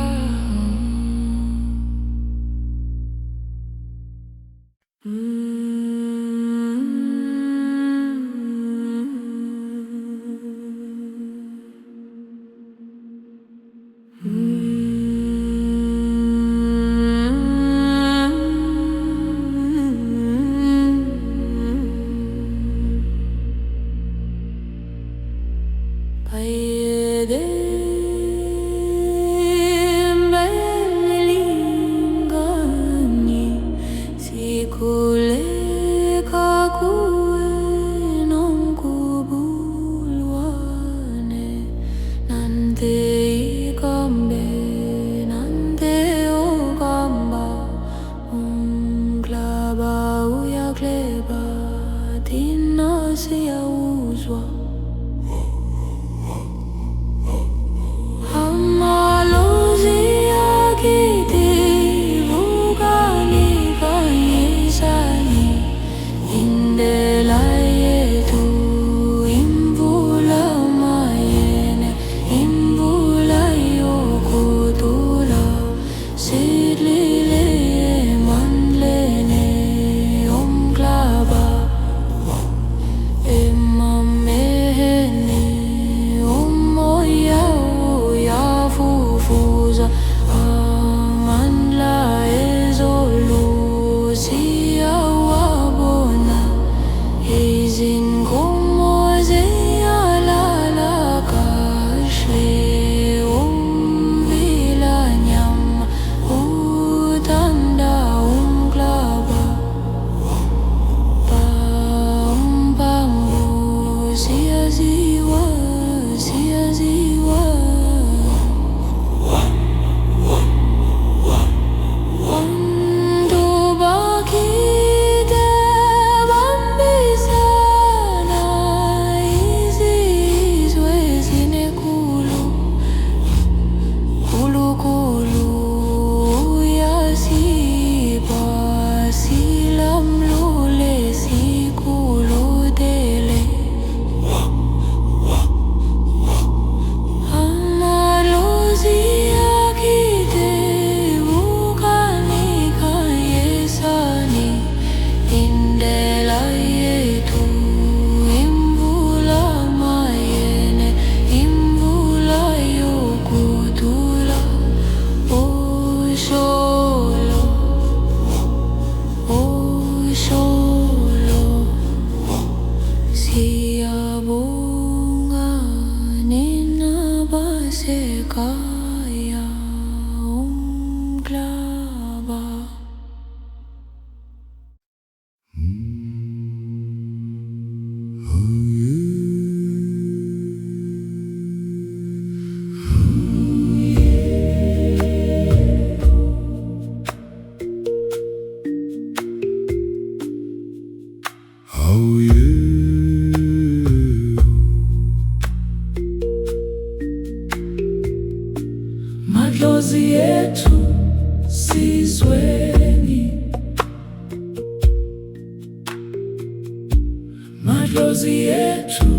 amadlozi ethu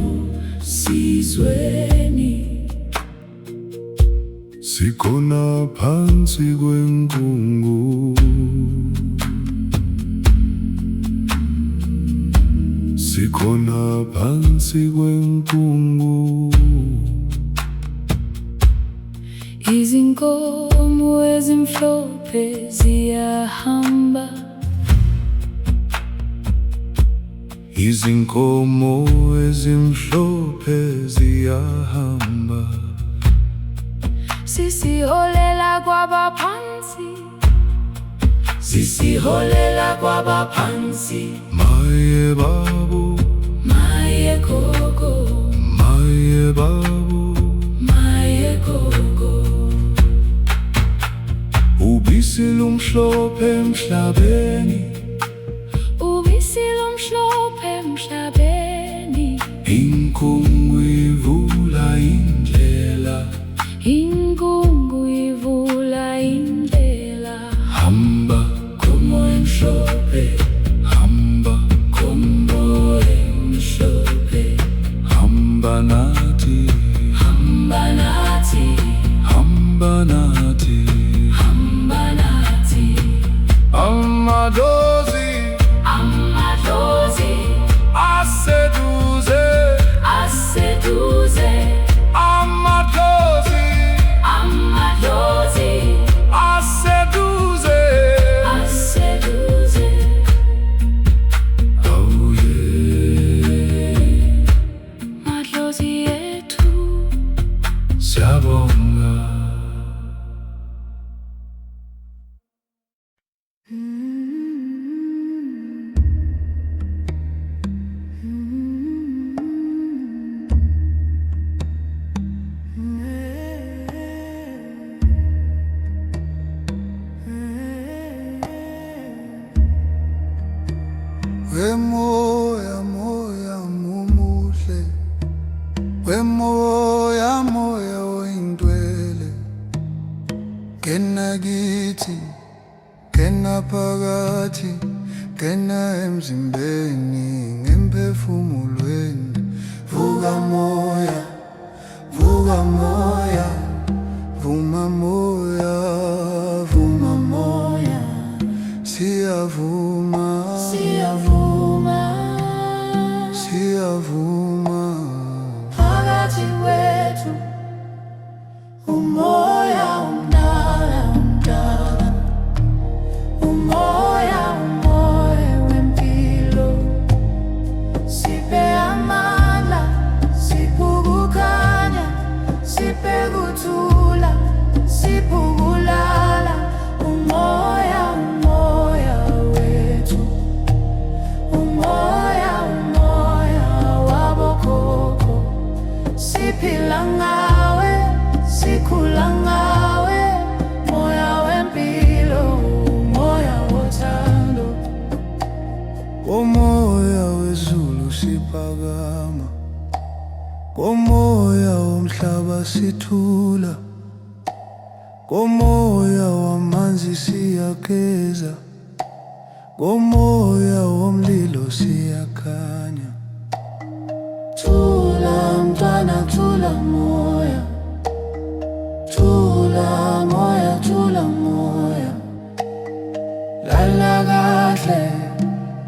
sizweni, sikhona phansi kwenkungu, sikhona phansi kwenkungu. Izinkomo ezimhlophe ziyahamba, izinkomo ezimhlophe ziyahamba, sisiholela kwabaphansi, sisiholela kwabaphansi. maye babu, maye gogo, maye babu, maye gogo. ubisi lumhlophe emhlabeni, Ubisi lumhlophe emhlabeni, inkungu ivula indlela, inkungu ivula indlela. hamba Komoya emhlophe, hamba, komoya emhlophe, hamba nathi, hamba nathi, hamba nathi. hamba nathi. Amadlozi Amadlozi aseduze, aseduze, amadlozi amadlozi aseduze. aseduze. Oh yeah, Madlozi ethu, siyabonga. Wemoya moya mumuhle, wemoya moya oyindwele, kena kithi, kena phakathi, kena emzimbeni, ngemphefumulweni. Vuka moya, vuka moya, vuma moya, vuma moya, siyavuma, siyavuma, siyavuma. phakathi kwethu umoya umdala, umdala, umoya, umoya wempilo. Siphe amandla, siphe ukukhanya, siphe ukuthula, siphe ukulala. Umoya, umoya wethu, umoya, umoya wabokhokho. Siphila ngawe, sikhula ngawe, moya wempilo, umoya wothando. Komoya wezulu siphakama, komoya womhlaba sithula, komoya wamanzi siyageza, komoya womlilo siyakhanya. Thula mntwana, thula moya, thula moya, thula moya. Lala kahle,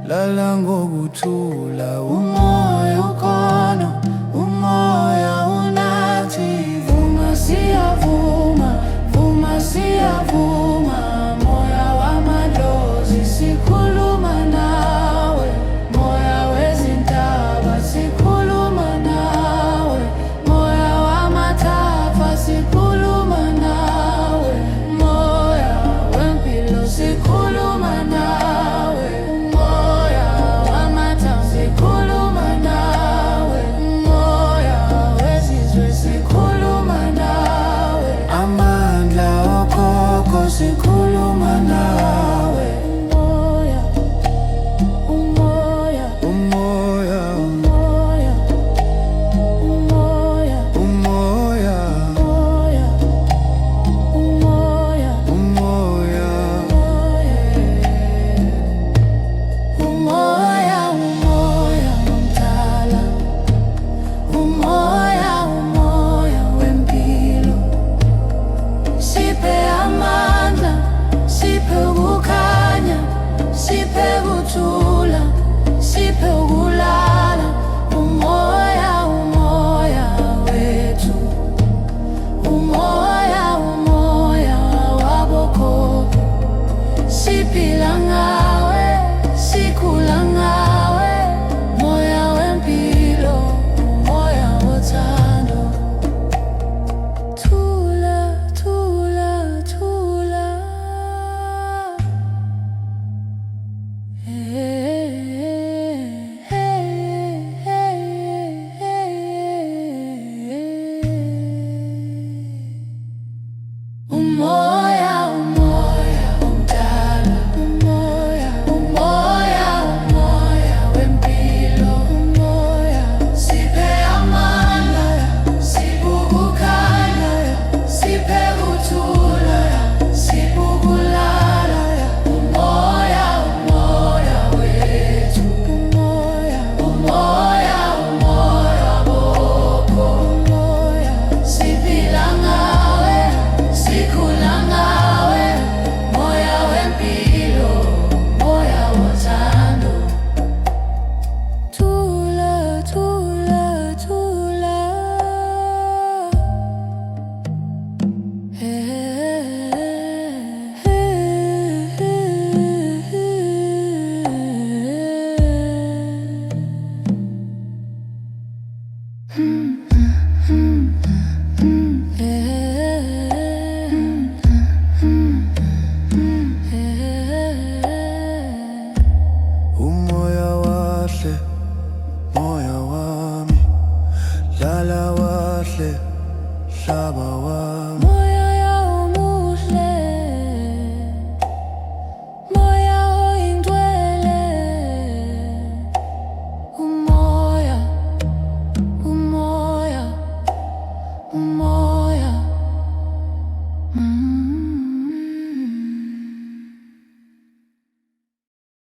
lala ngokuthula. Umoya ukhona, umoya unathi. Vuma siyavuma, vuma siyavuma. Moya wamadlozi sikhuluma nawe, moya wezintaba sikhuluma nawe, moya wamathafa sikhuluma nawe, moya wempilo sikhuluma nawe, moya wamathafa sikhuluma nawe, moya wezizwe sikhuluma nawe, Amandla okhokho sikhuluma nawe.